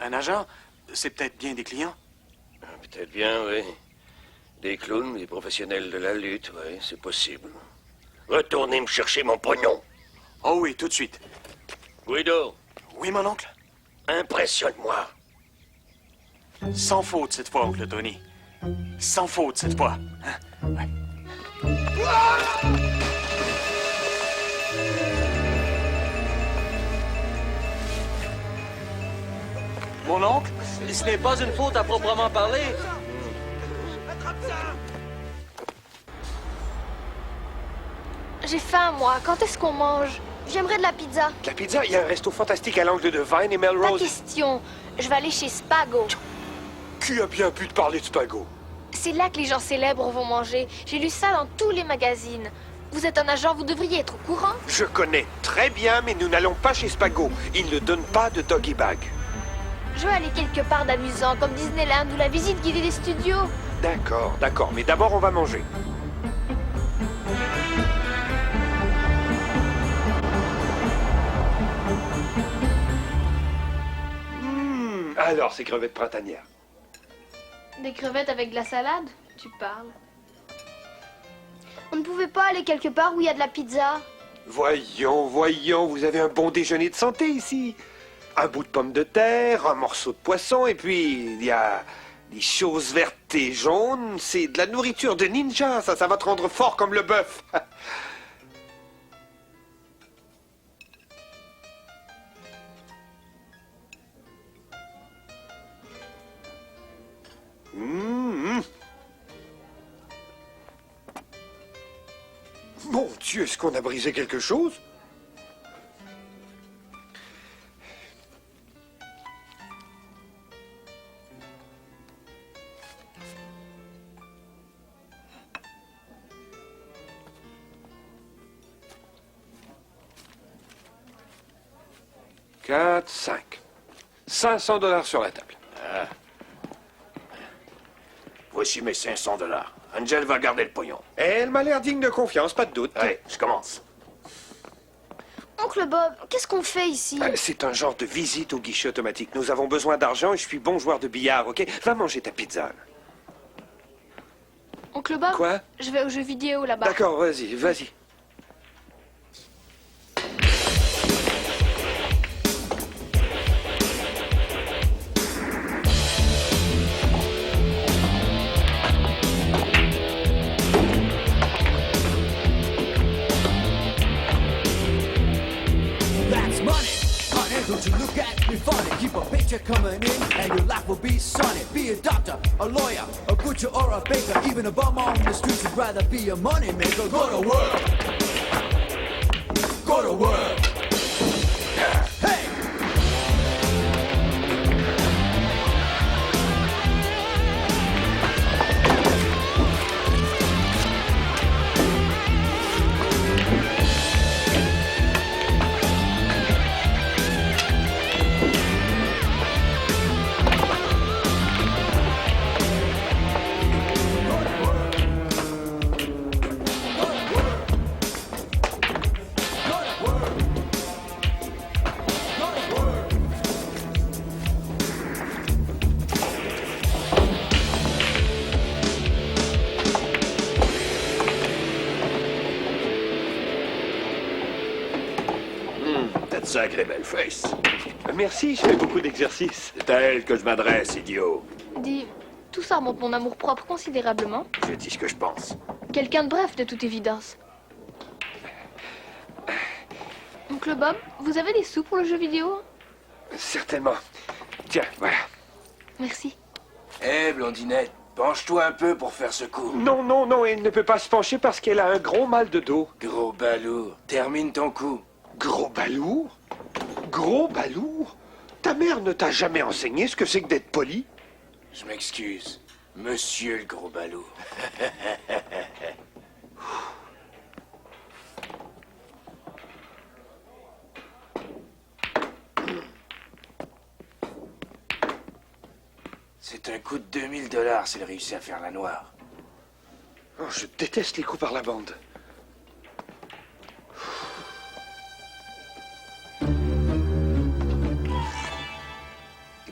un agent. C'est peut-être bien des clients.
Peut-être bien, oui. Des clowns, des professionnels de la lutte, oui, c'est possible. Retournez me chercher mon pognon.
Oh oui, tout de suite.
Guido.
Oui, mon oncle?
Impressionne-moi.
Sans faute cette fois, oncle Tony. Sans faute cette fois. Hein? Ouais. Mon oncle, ce n'est pas une faute à proprement parler.
J'ai faim, moi. Quand est-ce qu'on mange?
J'aimerais de la pizza.
De la pizza, il y a un resto fantastique à l'angle de Vine et
Pas
Melrose.
question. Je vais aller chez Spago.
Qui a bien pu te parler de Spago?
C'est là que les gens célèbres vont manger. J'ai lu ça dans tous les magazines. Vous êtes un agent, vous devriez être au courant.
Je connais très bien, mais nous n'allons pas chez Spago. Ils ne donnent pas de doggy bag.
Je veux aller quelque part d'amusant, comme Disneyland ou la visite guidée des studios.
D'accord, d'accord, mais d'abord on va manger. Alors, ces crevettes printanières.
Des crevettes avec de la salade? Tu parles.
On ne pouvait pas aller quelque part où il y a de la pizza?
Voyons, voyons, vous avez un bon déjeuner de santé ici. Un bout de pomme de terre, un morceau de poisson, et puis il y a des choses vertes et jaunes. C'est de la nourriture de ninja, ça va te rendre fort comme le bœuf. Mon Dieu, est-ce qu'on a brisé quelque chose? Quatre, 5. 500 $ sur la table.
Ah. Voici mes 500 $. Angel va garder le pognon.
Elle m'a l'air digne de confiance, pas de doute.
Allez, je commence.
Oncle Bob, qu'est-ce qu'on fait ici?
C'est un genre de visite au guichet automatique. Nous avons besoin d'argent et je suis bon joueur de billard, ok? Va manger ta pizza.
Oncle Bob?
Quoi?
Je vais aux jeux vidéo là-bas.
D'accord, vas-y, vas-y.
Don't you look at me funny, keep a paycheck coming in and your life will be sunny. Be a doctor, a lawyer, a butcher or a baker, even a bum on the streets would rather be a money maker. Go to work, go to work. Hey!
T'as de sacrées belles fesses.
Merci, je fais beaucoup d'exercices.
C'est à elle que je m'adresse, idiot.
Dis, tout ça remonte mon amour-propre considérablement.
Je dis ce que je pense.
Quelqu'un de bref, de toute évidence. Oncle Bob, vous avez des sous pour le jeu vidéo?
Certainement. Tiens, voilà.
Merci.
Hé, Blondinette, penche-toi un peu pour faire ce coup.
Non, non, non, elle ne peut pas se pencher parce qu'elle a un gros mal de dos.
Gros balourd, termine ton coup.
Gros balourd? Gros balourd? Ta mère ne t'a jamais enseigné ce que c'est que d'être poli?
Je m'excuse, monsieur le gros balourd.
C'est un coup de 2000 $, s'il réussit à faire la noire.
Oh, je déteste les coups par la bande.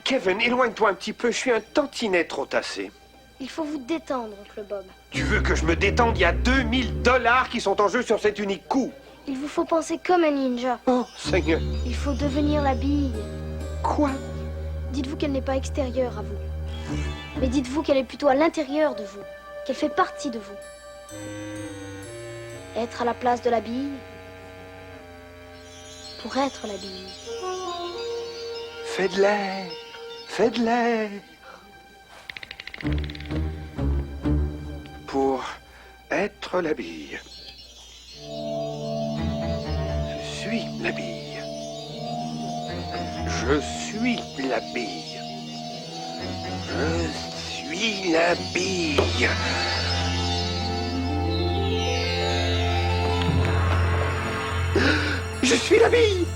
Kevin, éloigne-toi un petit peu, je suis un tantinet trop tassé.
Il faut vous détendre, oncle Bob.
Tu veux que je me détende? Il y a 2000 $ qui sont en jeu sur cet unique coup.
Il vous faut penser comme un ninja.
Oh, Seigneur.
Il faut devenir la bille.
Quoi?
Dites-vous qu'elle n'est pas extérieure à vous. Mais dites-vous qu'elle est plutôt à l'intérieur de vous. Qu'elle fait partie de vous. Être à la place de la bille pour être la bille.
Fais de l'air. Fais de l'air. Pour être la bille. Je suis la bille. Je suis la bille. Je suis la bille. Je suis la bille.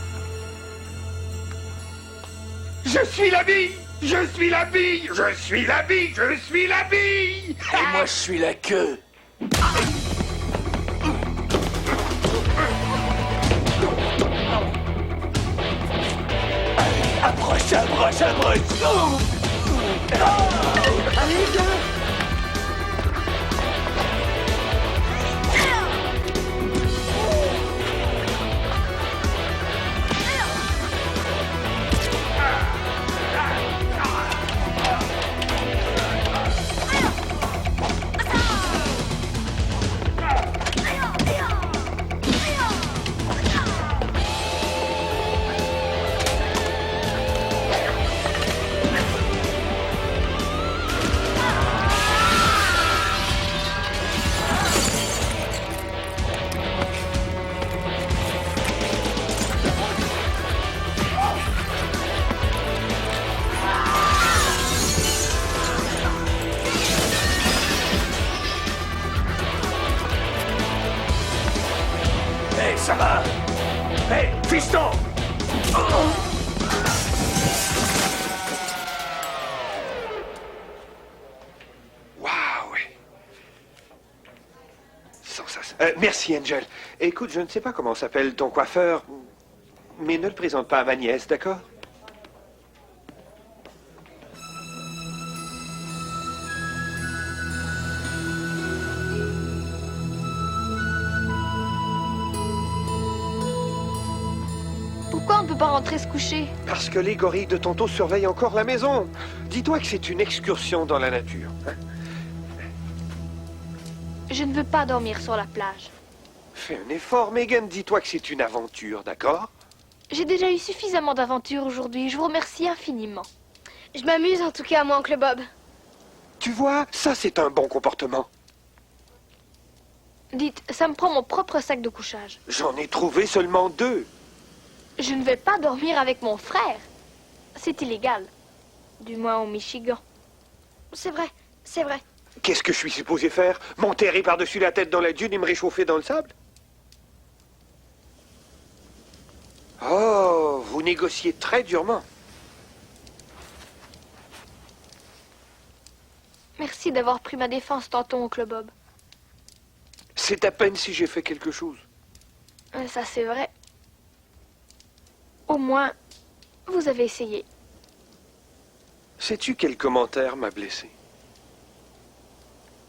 Je suis la bille. Je suis la bille. Je suis la bille. Je suis la bille.
Et moi, je suis la queue. Approche, approche, approche. Oh.
Allez, viens.
Hey, ça va?
Hey, fiston! Waouh! Sensation. Merci, Angel. Écoute, je ne sais pas comment s'appelle ton coiffeur, mais ne le présente pas à ma nièce, d'accord?
Pourquoi on ne peut pas rentrer se coucher?
Parce que les gorilles de Tonto surveillent encore la maison. Dis-toi que c'est une excursion dans la nature. Hein?
Je ne veux pas dormir sur la plage.
Fais un effort, Megan. Dis-toi que c'est une aventure, d'accord?
J'ai déjà eu suffisamment d'aventures aujourd'hui. Je vous remercie infiniment.
Je m'amuse en tout cas, moi, oncle Bob.
Tu vois, ça c'est un bon comportement.
Dites, ça me prend mon propre sac de couchage.
J'en ai trouvé seulement 2.
Je ne vais pas dormir avec mon frère. C'est illégal. Du moins au Michigan.
C'est vrai, c'est vrai.
Qu'est-ce que je suis supposé faire? M'enterrer par-dessus la tête dans la dune et me réchauffer dans le sable? Oh, vous négociez très durement.
Merci d'avoir pris ma défense tantôt, oncle Bob.
C'est à peine si j'ai fait quelque chose.
Ça, c'est vrai. Au moins, vous avez essayé.
Sais-tu quel commentaire m'a blessé?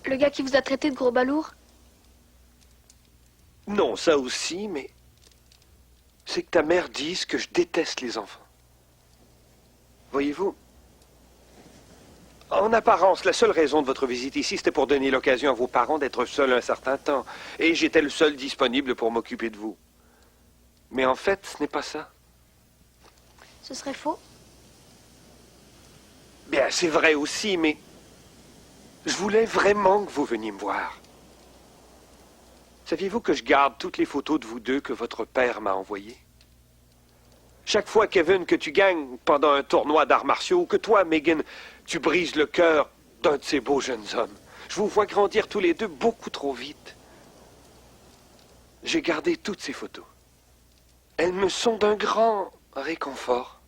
Le gars qui vous a traité de gros balourd?
Non, ça aussi, mais... c'est que ta mère dise que je déteste les enfants. Voyez-vous, en apparence, la seule raison de votre visite ici, c'était pour donner l'occasion à vos parents d'être seuls un certain temps. Et j'étais le seul disponible pour m'occuper de vous. Mais en fait, ce n'est pas ça.
Ce serait faux.
Bien, c'est vrai aussi, mais... je voulais vraiment que vous veniez me voir. Saviez-vous que je garde toutes les photos de vous deux que votre père m'a envoyées? Chaque fois, Kevin, que tu gagnes pendant un tournoi d'arts martiaux, ou que toi, Megan, tu brises le cœur d'un de ces beaux jeunes hommes, je vous vois grandir tous les deux beaucoup trop vite. J'ai gardé toutes ces photos. Elles me sont d'un grand réconfort.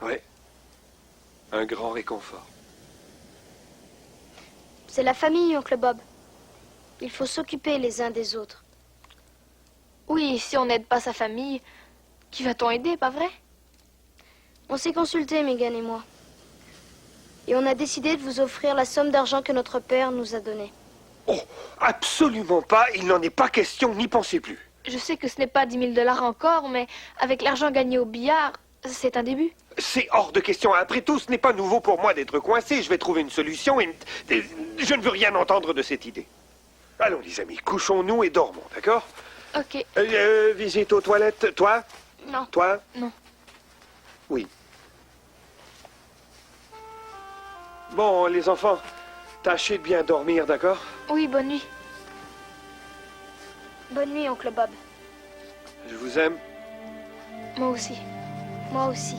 Ouais. Un grand réconfort.
C'est la famille, oncle Bob. Il faut s'occuper les uns des autres.
Oui, si on n'aide pas sa famille, qui va-t-on aider, pas vrai?
On s'est consulté, Megan et moi. Et on a décidé de vous offrir la somme d'argent que notre père nous a donnée.
Oh, absolument pas. Il n'en est pas question, n'y pensez plus.
Je sais que ce n'est pas 10 000 $ encore, mais avec l'argent gagné au billard, c'est un début.
C'est hors de question. Après tout, ce n'est pas nouveau pour moi d'être coincé. Je vais trouver une solution et je ne veux rien entendre de cette idée. Allons, les amis, couchons-nous et dormons, d'accord?
Ok.
Visite aux toilettes. Toi?
Non.
Toi?
Non.
Oui. Bon, les enfants, tâchez de bien dormir, d'accord?
Oui, bonne nuit.
Bonne nuit, oncle Bob.
Je vous aime.
Moi aussi.
Moi aussi.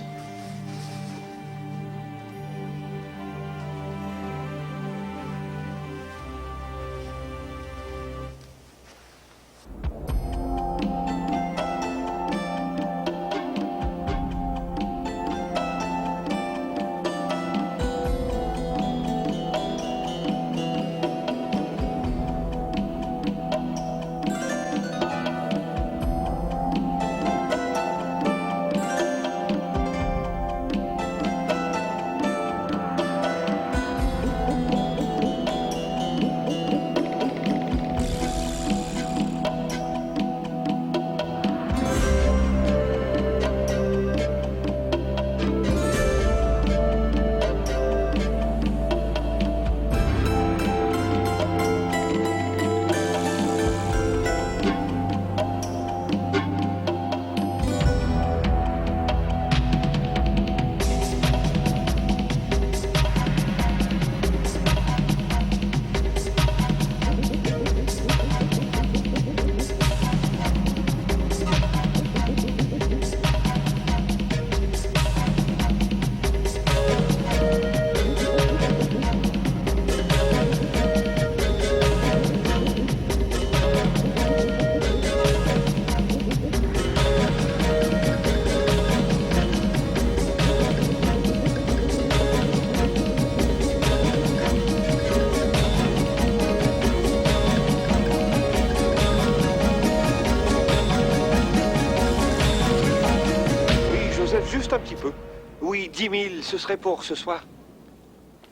Juste un petit peu. Oui, 10 000, ce serait pour ce soir.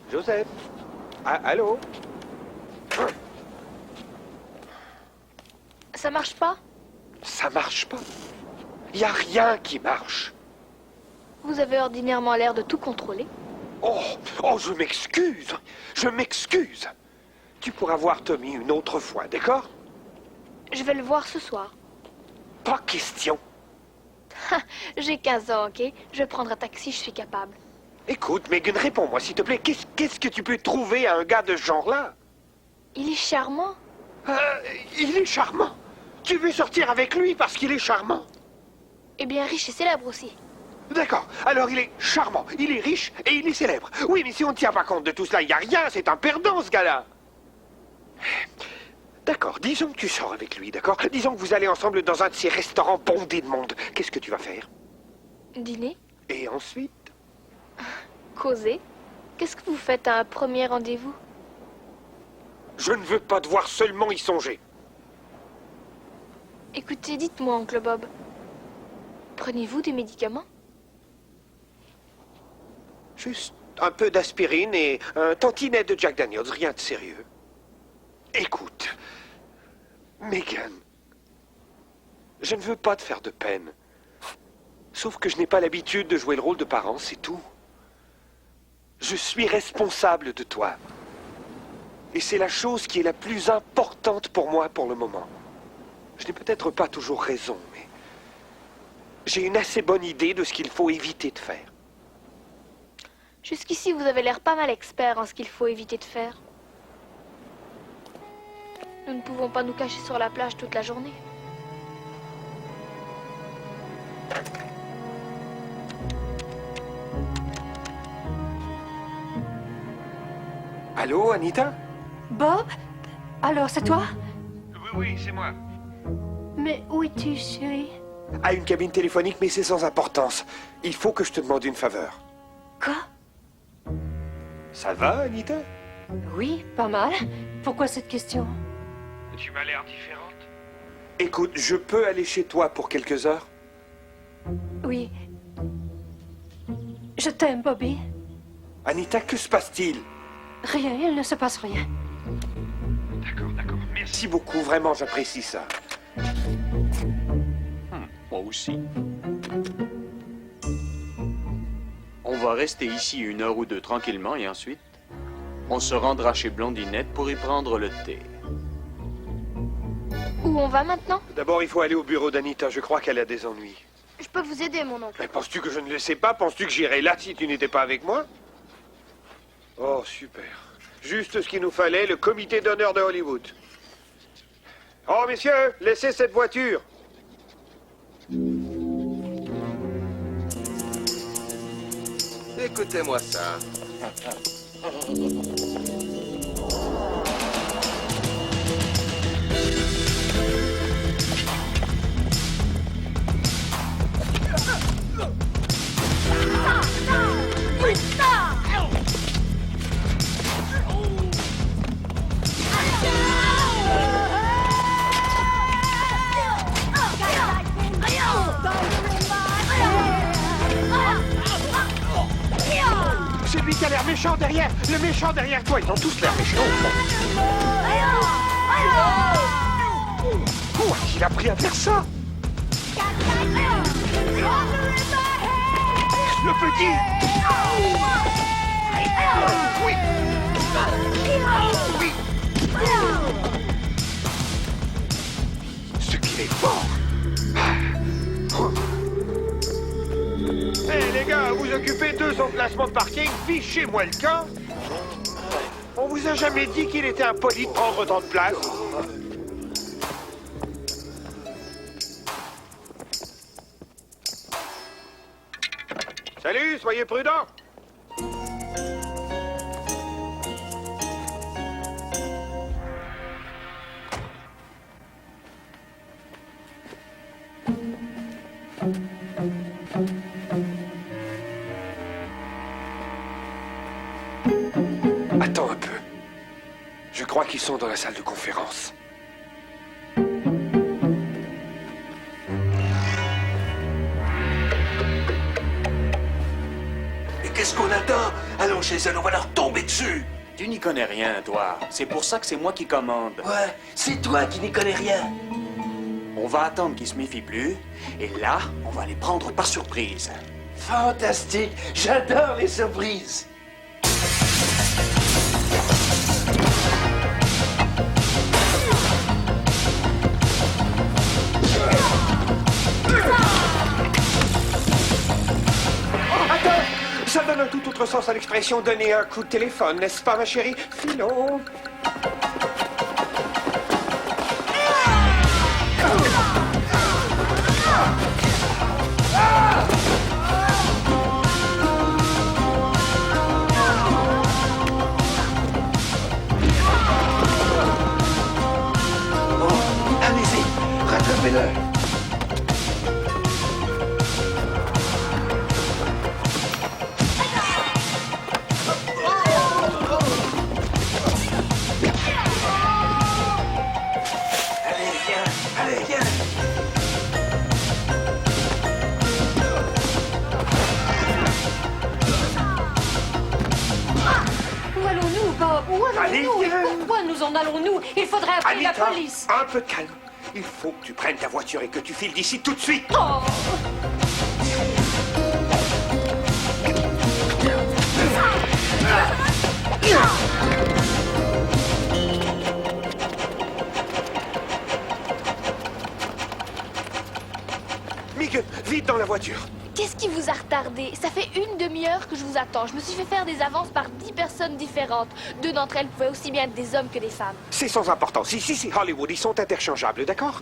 Joseph? Ah, allô?
Ça marche pas?
Ça marche pas. Il n'y a rien qui marche.
Vous avez ordinairement l'air de tout contrôler.
Oh, je m'excuse. Je m'excuse. Tu pourras voir Tommy une autre fois, d'accord?
Je vais le voir ce soir.
Pas question.
J'ai 15 ans, ok? Je vais prendre un taxi, je suis capable.
Écoute, Megan, réponds-moi, s'il te plaît. Qu'est-ce que tu peux trouver à un gars de ce genre-là?
Il est charmant.
Il est charmant. Tu veux sortir avec lui parce qu'il est charmant?
Eh bien, riche et célèbre aussi.
D'accord. Alors, il est charmant, il est riche et il est célèbre. Oui, mais si on ne tient pas compte de tout cela, il n'y a rien. C'est un perdant, ce gars-là. D'accord, disons que tu sors avec lui, d'accord? Disons que vous allez ensemble dans un de ces restaurants bondés de monde. Qu'est-ce que tu vas faire?
Dîner.
Et ensuite?
Causer. Qu'est-ce que vous faites à un premier rendez-vous?
Je ne veux pas devoir seulement y songer.
Écoutez, dites-moi, oncle Bob. Prenez-vous des médicaments?
Juste un peu d'aspirine et un tantinet de Jack Daniels, rien de sérieux. Écoute, Megan, je ne veux pas te faire de peine. Sauf que je n'ai pas l'habitude de jouer le rôle de parent, c'est tout. Je suis responsable de toi. Et c'est la chose qui est la plus importante pour moi pour le moment. Je n'ai peut-être pas toujours raison, mais j'ai une assez bonne idée de ce qu'il faut éviter de faire.
Jusqu'ici, vous avez l'air pas mal expert en ce qu'il faut éviter de faire. Nous ne pouvons pas nous cacher sur la plage toute la journée.
Allô, Anita?
Bob? Alors, c'est toi?
Oui, c'est moi.
Mais où es-tu, chérie?
à une cabine téléphonique, mais c'est sans importance. Il faut que je te demande une faveur.
Quoi?
Ça va, Anita?
Oui, pas mal. Pourquoi cette question?
Tu m'as l'air différente. Écoute, je peux aller chez toi pour quelques heures?
Oui. Je t'aime, Bobby.
Anita, que se passe-t-il?
Rien, il ne se passe rien.
D'accord. Merci beaucoup, vraiment, j'apprécie ça.
Moi aussi. On va rester ici 1 heure ou 2 tranquillement et ensuite, on se rendra chez Blondinette pour y prendre le thé.
Où on va maintenant?
D'abord, il faut aller au bureau d'Anita. Je crois qu'elle a des ennuis.
Je peux vous aider, mon oncle.
Mais penses-tu que je ne le sais pas? Penses-tu que j'irais là si tu n'étais pas avec moi? Oh, super. Juste ce qu'il nous fallait, le comité d'honneur de Hollywood. Oh, messieurs, laissez cette voiture.
Écoutez-moi ça.
C'est lui qui a l'air méchant derrière. Le méchant derrière toi, ils ont tous l'air méchants. Où a-t-il appris à faire ça? Le petit. Oui. Oui. Ce qu'il est fort. Hé les gars, vous occupez 2 emplacements de parking, fichez-moi le camp. On vous a jamais dit qu'il était impoli de prendre autant de place? Salut, soyez prudents. Attends un peu. Je crois qu'ils sont dans la salle de conférence.
Et qu'est-ce qu'on attend? Allons chez elle, on va leur tomber dessus.
Tu n'y connais rien, toi. C'est pour ça que c'est moi qui commande.
Ouais, c'est toi qui n'y connais rien.
On va attendre qu'ils se méfient plus. Et là, on va les prendre par surprise.
Fantastique, j'adore les surprises.
Attends! Ça donne un tout autre sens à l'expression donner un coup de téléphone, n'est-ce pas, ma chérie? Filons.
Allez-y, rattrapez-le. Allez, viens.
Où allons-nous, Bob? Où
Allez,
allons-nous?
viens.
Pourquoi nous en allons-nous? Il faudrait appeler la
Anita,
police.
un peu de calme. Il faut que tu prennes ta voiture et que tu files d'ici tout de suite.
Oh.
Mick, vite dans la voiture.
Qu'est-ce qui vous a retardé? Ça fait 1 demi-heure que je vous attends. Je me suis fait faire des avances par 10 personnes différentes. 2 d'entre elles pouvaient aussi bien être des hommes que des femmes.
C'est sans importance. Ici, c'est Hollywood. Ils sont interchangeables, d'accord?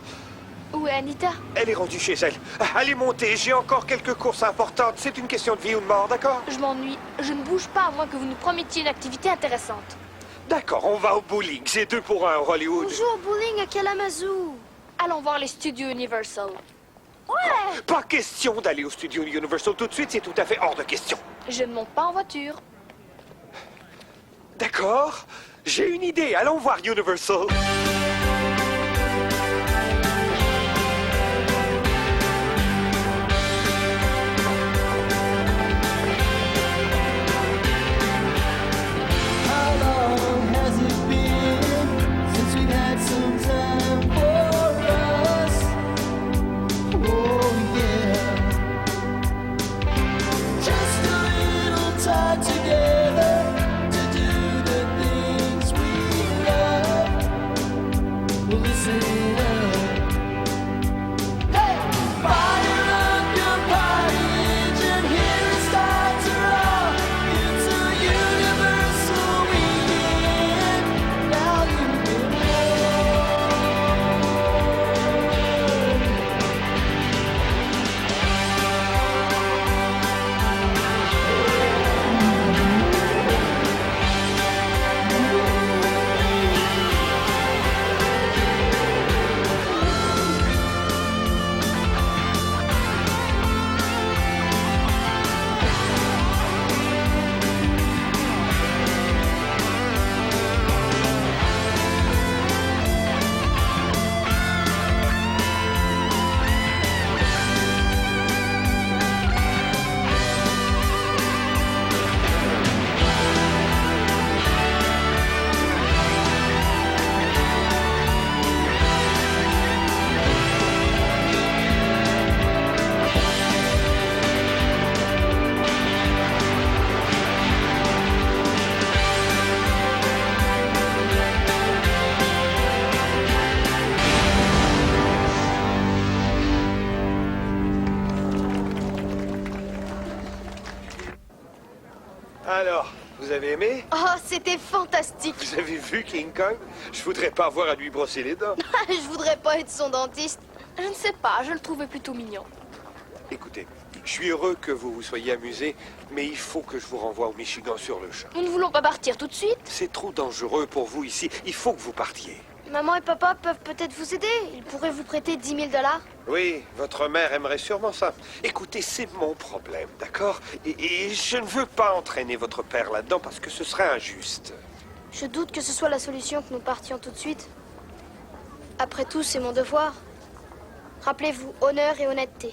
Où est Anita?
Elle est rendue chez elle. Allez monter, j'ai encore quelques courses importantes. C'est une question de vie ou de mort, d'accord?
Je m'ennuie. Je ne bouge pas à moins que vous nous promettiez une activité intéressante.
D'accord, on va au bowling. C'est 2 pour 1 au Hollywood.
On joue au bowling à Kalamazoo.
Allons voir les studios Universal. Ouais!
Pas question d'aller au studio Universal tout de suite, c'est tout à fait hors de question.
Je ne monte pas en voiture.
D'accord, j'ai une idée, allons voir Universal. Alors, vous avez aimé?
Oh, c'était fantastique.
Vous avez vu King Kong? Je voudrais pas avoir à lui brosser les dents.
Je voudrais pas être son dentiste.
Je ne sais pas, je le trouvais plutôt mignon.
Écoutez, je suis heureux que vous vous soyez amusés, mais il faut que je vous renvoie au Michigan sur le champ.
Nous ne voulons pas partir tout de suite.
C'est trop dangereux pour vous ici. Il faut que vous partiez.
Maman et papa peuvent peut-être vous aider. Ils pourraient vous prêter 10 000 $.
Oui, votre mère aimerait sûrement ça. Écoutez, c'est mon problème, d'accord? Et je ne veux pas entraîner votre père là-dedans parce que ce serait injuste.
Je doute que ce soit la solution que nous partions tout de suite. Après tout, c'est mon devoir. Rappelez-vous, honneur et honnêteté.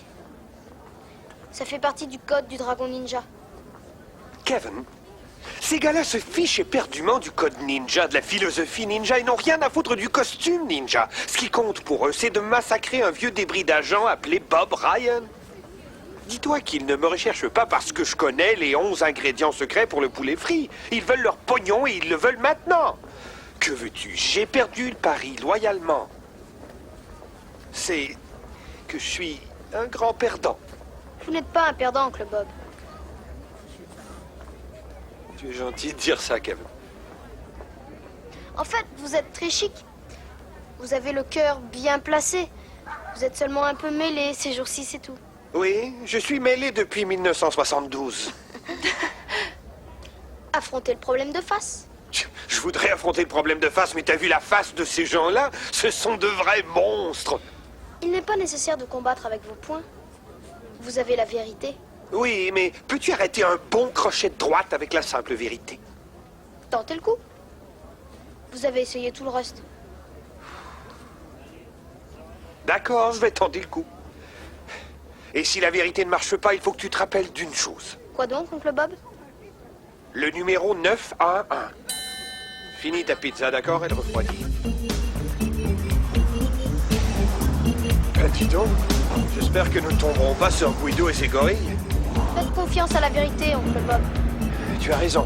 Ça fait partie du code du dragon ninja.
Kevin, ces gars-là se fichent éperdument du code ninja, de la philosophie ninja. Ils n'ont rien à foutre du costume ninja. Ce qui compte pour eux, c'est de massacrer un vieux débris d'agent appelé Bob Ryan. Dis-toi qu'ils ne me recherchent pas parce que je connais les 11 ingrédients secrets pour le poulet frit. Ils veulent leur pognon et ils le veulent maintenant. Que veux-tu? J'ai perdu le pari loyalement. C'est que je suis un grand perdant.
Vous n'êtes pas un perdant, Oncle Bob.
Tu es gentil de dire ça, Kevin.
En fait, vous êtes très chic. Vous avez le cœur bien placé. Vous êtes seulement un peu mêlé ces jours-ci, c'est tout.
Oui, je suis mêlé depuis 1972.
Affrontez le problème de face.
Je voudrais affronter le problème de face, mais t'as vu la face de ces gens-là? Ce sont de vrais monstres.
Il n'est pas nécessaire de combattre avec vos poings. Vous avez la vérité.
Oui, mais peux-tu arrêter un bon crochet de droite avec la simple vérité?
Tentez le coup. Vous avez essayé tout le reste.
D'accord, je vais tenter le coup. Et si la vérité ne marche pas, il faut que tu te rappelles d'une chose.
Quoi donc, Oncle Bob?
Le numéro 911. Finis ta pizza, d'accord? Elle refroidit. Dis donc, j'espère que nous ne tomberons pas sur Guido et ses gorilles.
Faites confiance à la vérité, Oncle Bob.
Tu as raison.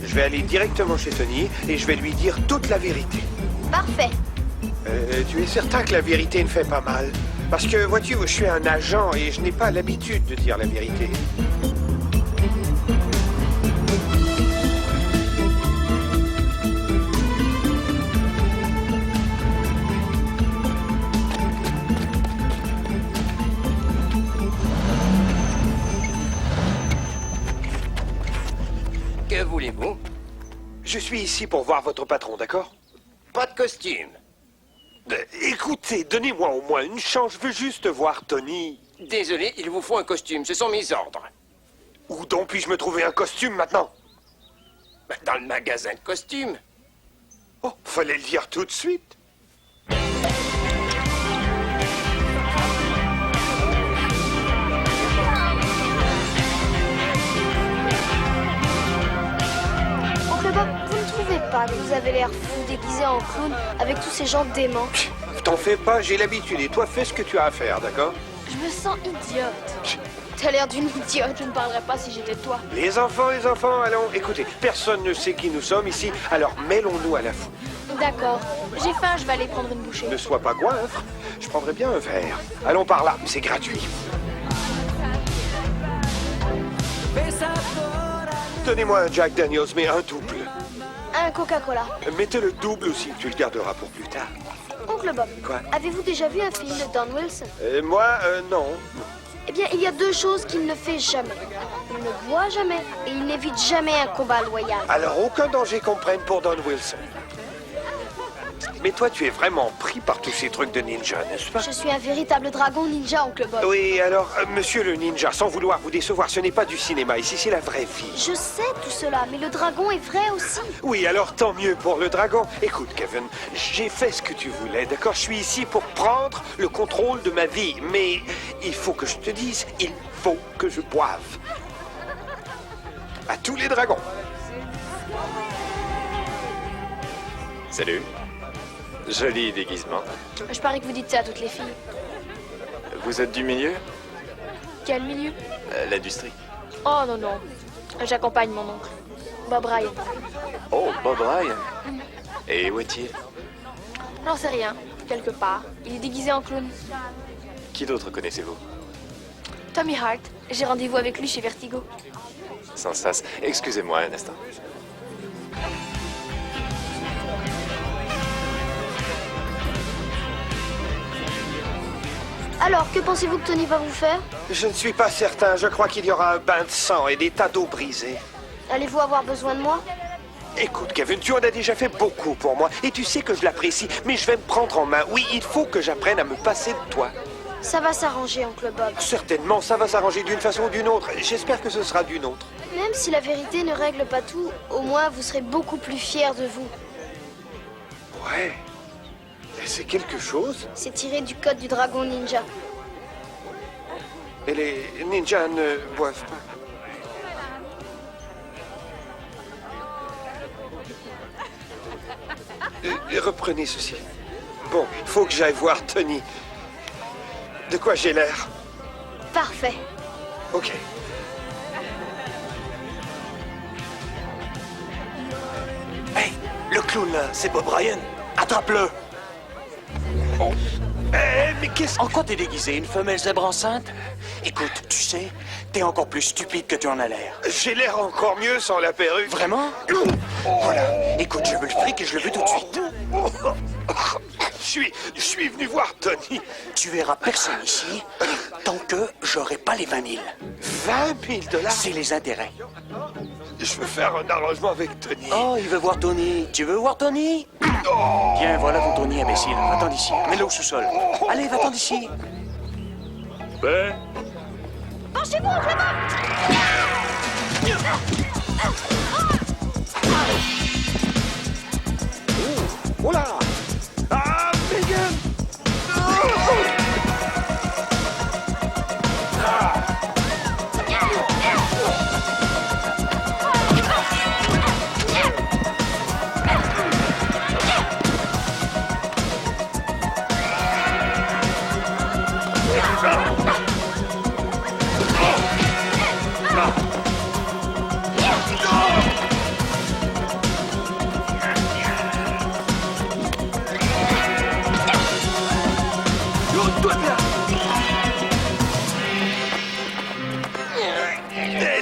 Je vais aller directement chez Tony et je vais lui dire toute la vérité.
Parfait.
Tu es certain que la vérité ne fait pas mal? Parce que, vois-tu, je suis un agent et je n'ai pas l'habitude de dire la vérité.
Que voulez-vous?
Je suis ici pour voir votre patron, d'accord?
Pas de costume.
Écoutez, donnez-moi au moins une chance, je veux juste voir Tony.
Désolé, il vous faut un costume, ce sont mes ordres.
Où donc puis-je me trouver un costume maintenant?
Dans le magasin de costumes.
Oh, fallait le dire tout de suite.
Oncle Bob, vous ne trouvez pas que vous avez l'air fou déguisé en clown avec tous ces gens déments?
T'en fais pas, j'ai l'habitude. Et toi, fais ce que tu as à faire, d'accord?
Je me sens idiote. T'as l'air d'une idiote, je ne parlerais pas si j'étais toi.
Les enfants, allons. Écoutez, personne ne sait qui nous sommes ici, alors mêlons-nous à la foule.
D'accord. J'ai faim, je vais aller prendre une bouchée.
Ne sois pas goinfre, je prendrai bien un verre. Allons par là, c'est gratuit. Donnez-moi un Jack Daniels, mais un double.
Un Coca-Cola.
Mettez le double aussi, tu le garderas pour plus tard.
Oncle Bob,
Quoi?
avez-vous déjà vu un film de Don Wilson?
Moi, non.
Eh bien, il y a deux choses qu'il ne fait jamais. Il ne boit jamais et il n'évite jamais un combat loyal.
Alors, aucun danger qu'on prenne pour Don Wilson. Mais toi, tu es vraiment pris par tous ces trucs de ninja, n'est-ce pas?
Je suis un véritable dragon ninja, Oncle Bob.
Oui, alors, monsieur le ninja, sans vouloir vous décevoir, ce n'est pas du cinéma, ici c'est la vraie vie.
Je sais tout cela, mais le dragon est vrai aussi.
Oui, alors tant mieux pour le dragon. Écoute, Kevin, j'ai fait ce que tu voulais, d'accord? Je suis ici pour prendre le contrôle de ma vie, mais il faut que je te dise, il faut que je boive. À tous les dragons.
Salut. Joli déguisement.
Je parie que vous dites ça à toutes les filles.
Vous êtes du milieu?
Quel milieu?
L'industrie.
Oh non, non. J'accompagne mon oncle. Bob Ryan.
Oh, Bob Ryan. Et où est-il?
J'en sais rien. Quelque part. Il est déguisé en clown.
Qui d'autre connaissez-vous?
Tommy Hart. J'ai rendez-vous avec lui chez Vertigo.
Sans sas. Excusez-moi un instant.
Alors, que pensez-vous que Tony va vous faire?
Je ne suis pas certain. Je crois qu'il y aura un bain de sang et des tas d'eau brisée.
Allez-vous avoir besoin de moi?
Écoute, Kevin, tu en as déjà fait beaucoup pour moi. Et tu sais que je l'apprécie, mais je vais me prendre en main. Oui, il faut que j'apprenne à me passer de toi.
Ça va s'arranger, Oncle Bob.
Certainement, ça va s'arranger d'une façon ou d'une autre. J'espère que ce sera d'une autre.
Même si la vérité ne règle pas tout, au moins vous serez beaucoup plus fiers de vous.
Ouais. C'est quelque chose.
C'est tiré du code du dragon ninja.
Et les ninjas ne boivent pas. Reprenez ceci. Bon, il faut que j'aille voir Tony. De quoi j'ai l'air?
Parfait.
Ok.
Hey, le clown là, c'est Bob Ryan. Attrape-le.
Oh. Mais qu'est-ce...
En quoi t'es déguisé? Une femelle zèbre enceinte? Écoute, tu sais, t'es encore plus stupide que tu en as l'air.
J'ai l'air encore mieux sans la perruque.
Vraiment? Voilà. Écoute, je veux le fric et je le veux tout de suite.
Je suis venu voir Tony.
Tu verras personne ici tant que j'aurai pas les 20 000.
20 000 $?
C'est les intérêts.
Je veux faire un arrangement avec Tony.
Oh, il veut voir Tony. Tu veux voir Tony? Viens, voilà ton Tony, imbécile. Va-t'en d'ici. Mets-le au sous-sol. Allez, va-t'en d'ici.
Ben.
Penchez-vous, Oncle Bob!
Oh là! Ah, Megan!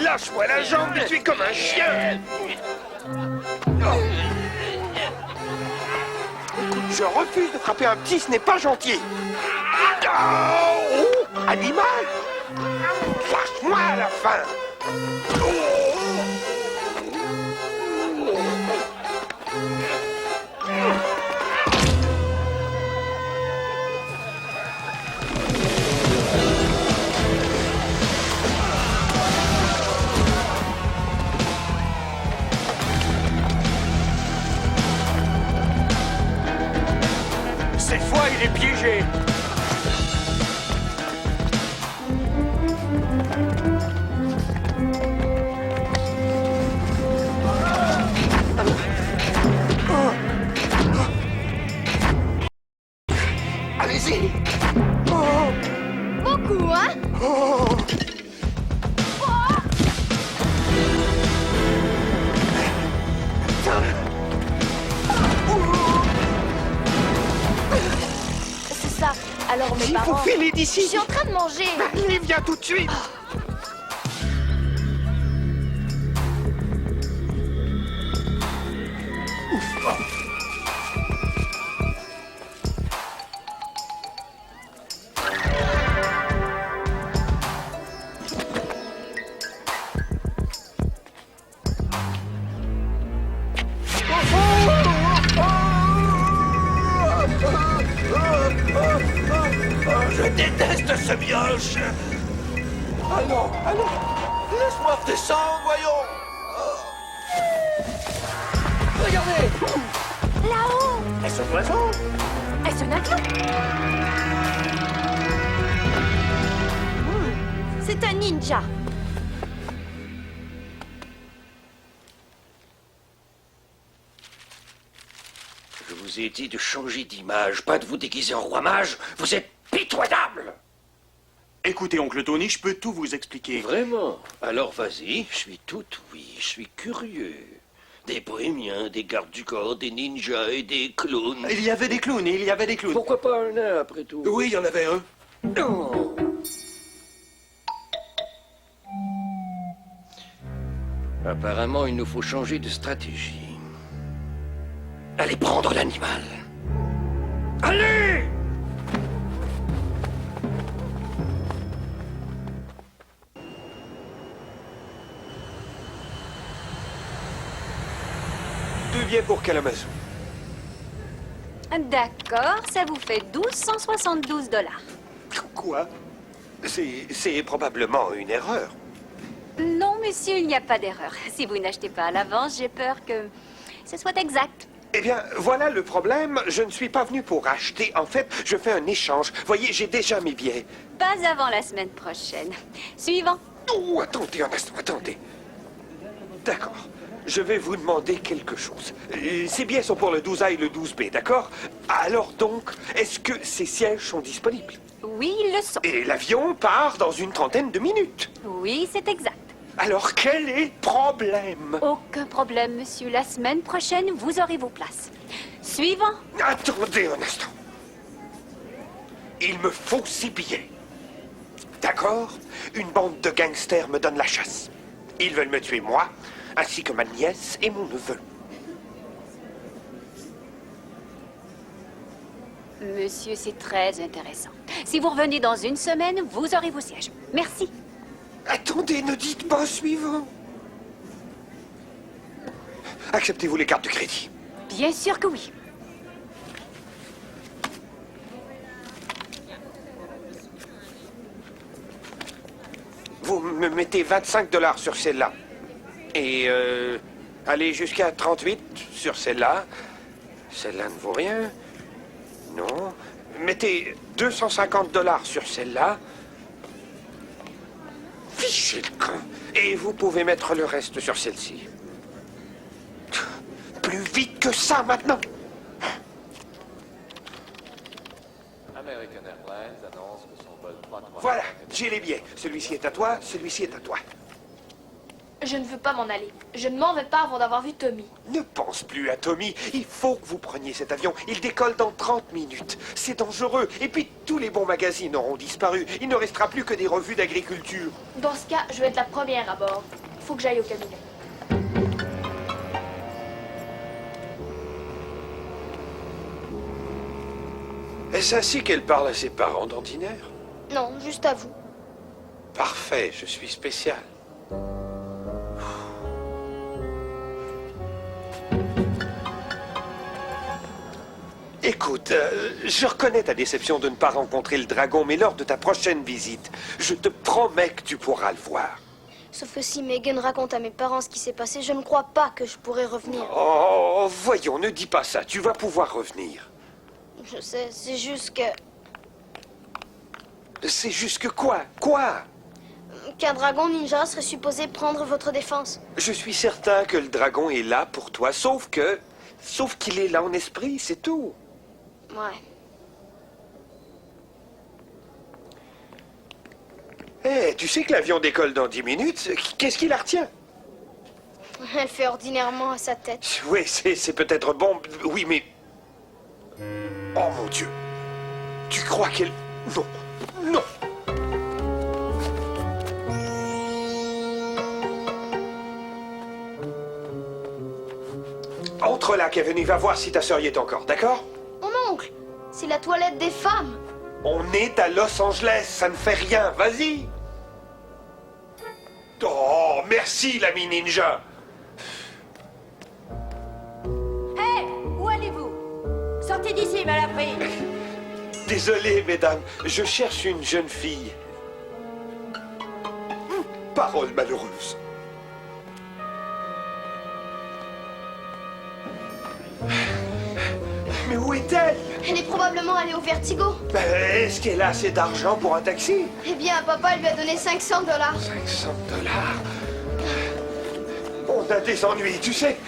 Lâche-moi la jambe, je suis comme un chien. Je refuse de frapper un petit, ce n'est pas gentil. Oh, animal! Lâche-moi à la fin. Cette fois, il est piégé.
Allez-y.
Beaucoup, hein?
C'est ça. Alors mes
Il
parents...
faut filer d'ici.
Je suis en train de manger.
Allez, viens tout de suite.
Je déteste ce mioche. Allons, allons. Laisse-moi redescendre, voyons.
Regardez!
Là-haut!
Est-ce un oiseau?
Est-ce un avion?
C'est un ninja.
Je vous ai dit de changer d'image, pas de vous déguiser en roi mage. Vous êtes pitoyable.
Écoutez, oncle Tony, je peux tout vous expliquer.
Vraiment? Alors vas-y, je suis tout oui, je suis curieux. Des bohémiens, des gardes du corps, des ninjas et des clowns.
Il y avait des clowns, il y avait des clowns.
Pourquoi pas un nain, après tout?
Oui, il y en avait un.
Non. Apparemment, il nous faut changer de stratégie. Allez prendre l'animal. Allez!
Deux billets pour Kalamazoo.
D'accord, ça vous fait 1272 $.
Quoi? C'est probablement une erreur.
Non, monsieur, il n'y a pas d'erreur. Si vous n'achetez pas à l'avance, j'ai peur que ce soit exact.
Eh bien, voilà le problème. Je ne suis pas venu pour acheter. En fait, je fais un échange. Voyez, j'ai déjà mes billets.
Pas avant la semaine prochaine. Suivant.
Oh, attendez un instant, attendez. D'accord. Je vais vous demander quelque chose. Ces billets sont pour le 12A et le 12B, d'accord? Alors donc, est-ce que ces sièges sont disponibles?
Oui, ils le sont.
Et l'avion part dans une trentaine de minutes.
Oui, c'est exact.
Alors quel est le problème?
Aucun problème, monsieur. La semaine prochaine, vous aurez vos places. Suivant.
Attendez un instant. Il me faut ces billets. D'accord? Une bande de gangsters me donne la chasse. Ils veulent me tuer moi, ainsi que ma nièce et mon neveu.
Monsieur, c'est très intéressant. Si vous revenez dans une semaine, vous aurez vos sièges. Merci.
Attendez, ne dites pas suivant. Acceptez-vous les cartes de crédit?
Bien sûr que oui.
Vous me mettez 25 $ sur celle-là. Et allez jusqu'à 38 sur celle-là. Celle-là ne vaut rien. Non. Mettez 250 $ sur celle-là. Fichez le camp. Et vous pouvez mettre le reste sur celle-ci. Plus vite que ça maintenant.
American Airlines annonce que son vol 335...
Voilà, j'ai les billets. Celui-ci est à toi, celui-ci est à toi.
Je ne veux pas m'en aller. Je ne m'en vais pas avant d'avoir vu Tommy.
Ne pense plus à Tommy. Il faut que vous preniez cet avion. Il décolle dans 30 minutes. C'est dangereux. Et puis, tous les bons magazines auront disparu. Il ne restera plus que des revues d'agriculture.
Dans ce cas, je vais être la première à bord. Il faut que j'aille au cabinet.
Est-ce ainsi qu'elle parle à ses parents d'ordinaire?
Non, juste à vous.
Parfait, je suis spécial. Écoute, je reconnais ta déception de ne pas rencontrer le dragon, mais lors de ta prochaine visite, je te promets que tu pourras le voir.
Sauf que si Megan raconte à mes parents ce qui s'est passé, je ne crois pas que je pourrai revenir.
Oh, voyons, ne dis pas ça, tu vas pouvoir revenir.
Je sais, c'est juste que...
C'est juste que quoi? Quoi?
Qu'un dragon ninja serait supposé prendre votre défense.
Je suis certain que le dragon est là pour toi, sauf qu'il est là en esprit, c'est tout.
Ouais.
Eh, tu sais que l'avion décolle dans 10 minutes? Qu'est-ce qui la retient?
Elle fait ordinairement à sa tête.
Oui, c'est peut-être bon, oui, mais... Oh mon Dieu! Tu crois qu'elle... Non! Non! Entre là, Kevin, et va voir si ta sœur y est encore, d'accord?
Mon oncle, c'est la toilette des femmes.
On est à Los Angeles, ça ne fait rien, vas-y! Oh, merci, l'ami ninja!
Hé, où allez-vous? Sortez d'ici, Malaprix.
Désolé, mesdames, je cherche une jeune fille. Parole malheureuse. Mais où est-elle?
Elle est probablement allée au Vertigo.
Est-ce qu'elle a assez d'argent pour un taxi?
Eh bien, papa lui a donné 500 $.
500 $? On a des ennuis, tu sais.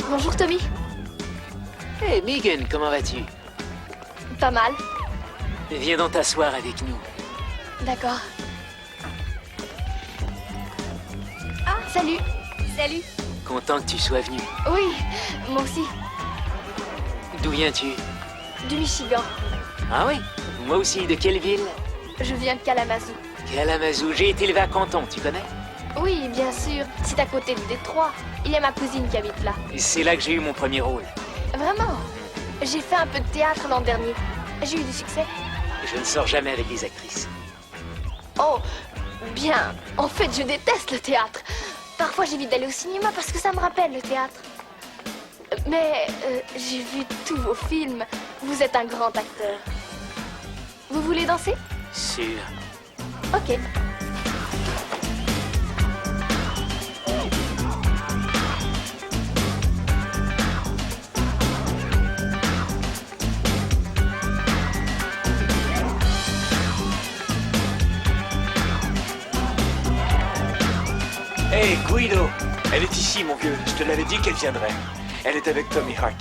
Bonjour, Tommy.
Hey, Megan, comment vas-tu?
Pas mal.
Viens donc t'asseoir avec nous.
D'accord. Ah, salut.
Salut.
Content que tu sois venu.
Oui, moi aussi.
D'où viens-tu?
Du Michigan.
Ah oui? Moi aussi, de quelle ville?
Je viens de Kalamazoo.
Kalamazoo, j'ai été élevé à Canton, tu connais?
Oui, bien sûr. C'est à côté de Détroit. Il y a ma cousine qui habite là.
C'est là que j'ai eu mon premier rôle.
Vraiment? J'ai fait un peu de théâtre l'an dernier. J'ai eu du succès.
Je ne sors jamais avec des actrices.
Oh, bien. En fait, je déteste le théâtre. Parfois, j'évite d'aller au cinéma parce que ça me rappelle le théâtre. Mais j'ai vu tous vos films. Vous êtes un grand acteur. Vous voulez danser?
Sûr.
Ok.
Hey, Guido! Elle est ici, mon vieux. Je te l'avais dit qu'elle viendrait. Elle est avec Tommy Hart.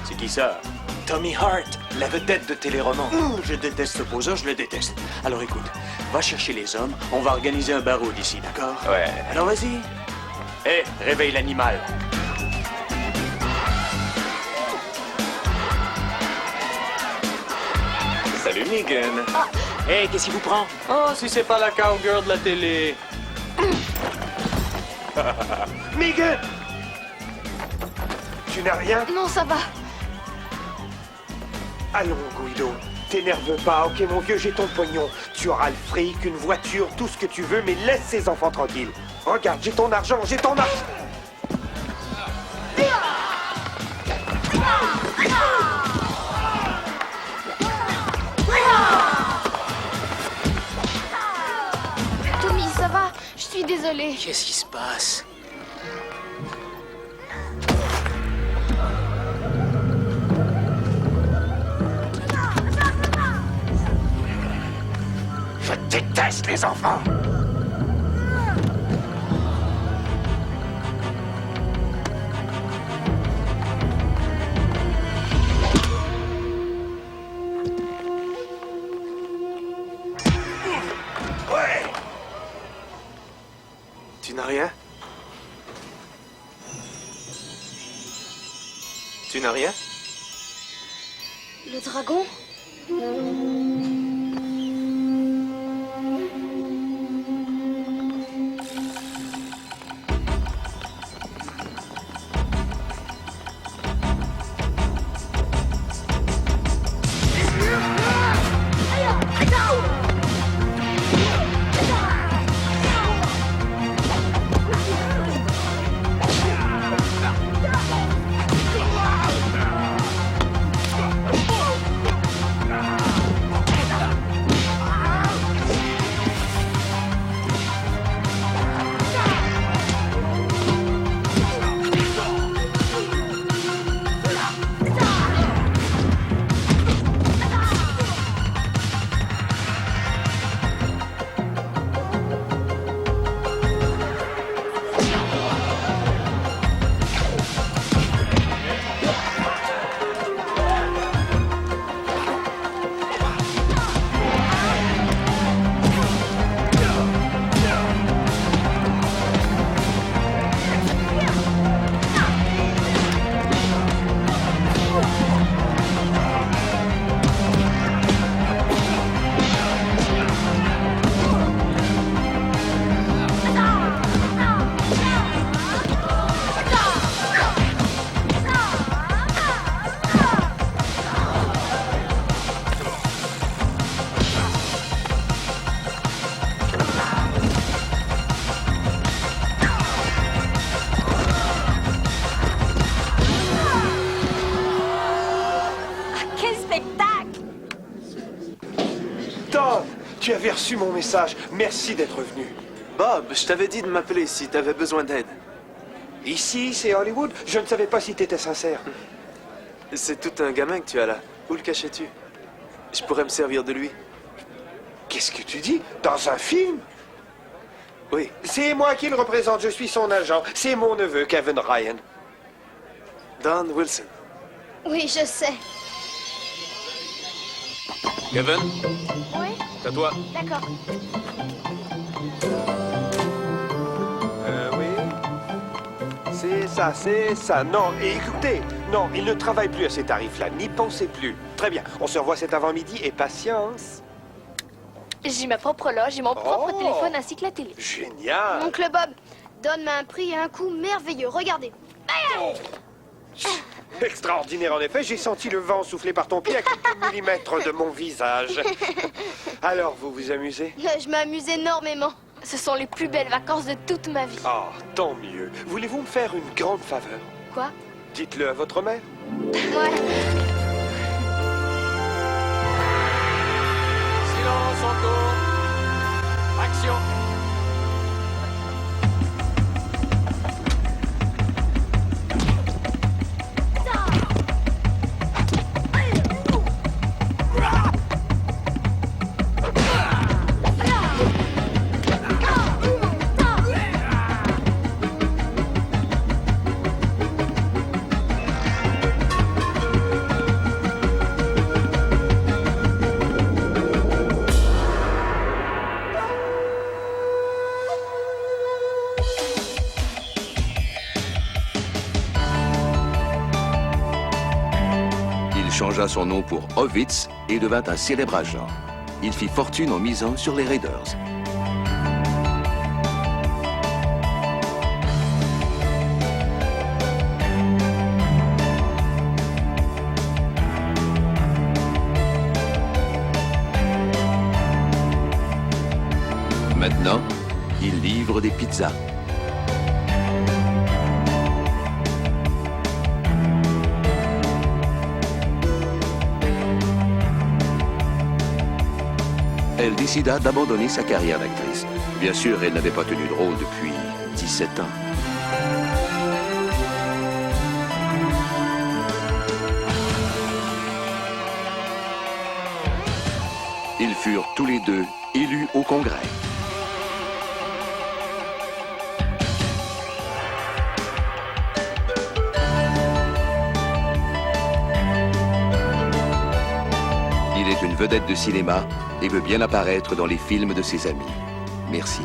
C'est qui ça?
Tommy Hart, la vedette de téléroman.
Je déteste ce poseur, je le déteste. Alors écoute, va chercher les hommes, on va organiser un barreau d'ici, d'accord?
Ouais.
Alors vas-y. Hé, réveille l'animal.
Salut, Megan.
Hé, qu'est-ce qui vous prend?
Oh, si c'est pas la cowgirl de la télé.
Megan! Tu n'as rien?
Non, ça va.
Allons, Guido. T'énerve pas, ok, mon vieux, j'ai ton pognon. Tu auras le fric, une voiture, tout ce que tu veux, mais laisse ces enfants tranquilles. Regarde, j'ai ton argent, j'ai ton argent.
Tommy, ça va? Je suis désolée.
Qu'est-ce qui se passe?
déteste les enfants. Ouais.
Tu n'as rien? Tu n'as rien?
Le dragon?
Tu avais reçu mon message. Merci d'être venu.
Bob, je t'avais dit de m'appeler si t'avais besoin d'aide.
Ici, c'est Hollywood. Je ne savais pas si t'étais sincère.
C'est tout un gamin que tu as là. Où le cachais-tu? Je pourrais me servir de lui.
Qu'est-ce que tu dis? Dans un film?
Oui.
C'est moi qui le représente. Je suis son agent. C'est mon neveu, Kevin Ryan.
Don Wilson.
Oui, je sais.
Kevin,
Oui?
c'est à toi.
D'accord.
Oui. C'est ça. Non, et écoutez, non, il ne travaille plus à ces tarifs-là. N'y pensez plus. Très bien. On se revoit cet avant-midi et patience.
J'ai ma propre loge et mon propre téléphone ainsi que la télé.
Génial.
Oncle Bob, Don m'a un prix et un coup merveilleux. Regardez.
Extraordinaire en effet, j'ai senti le vent souffler par ton pied à quelques millimètres de mon visage. Alors, vous vous amusez?
Je m'amuse énormément.
Ce sont les plus belles vacances de toute ma vie.
Ah, tant mieux. Voulez-vous me faire une grande faveur?
Quoi?
Dites-le à votre mère.
Ouais.
Silence encore. Action.
Il changea son nom pour Ovitz et devint un célèbre agent. Il fit fortune en misant sur les Raiders. Maintenant, il livre des pizzas. Elle décida d'abandonner sa carrière d'actrice. Bien sûr, elle n'avait pas tenu de rôle depuis 17 ans. Ils furent tous les deux élu au Congrès. Il est une vedette de cinéma et veut bien apparaître dans les films de ses amis. Merci.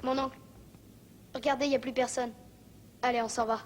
Mon oncle, regardez, il n'y a plus personne. Allez, on s'en va.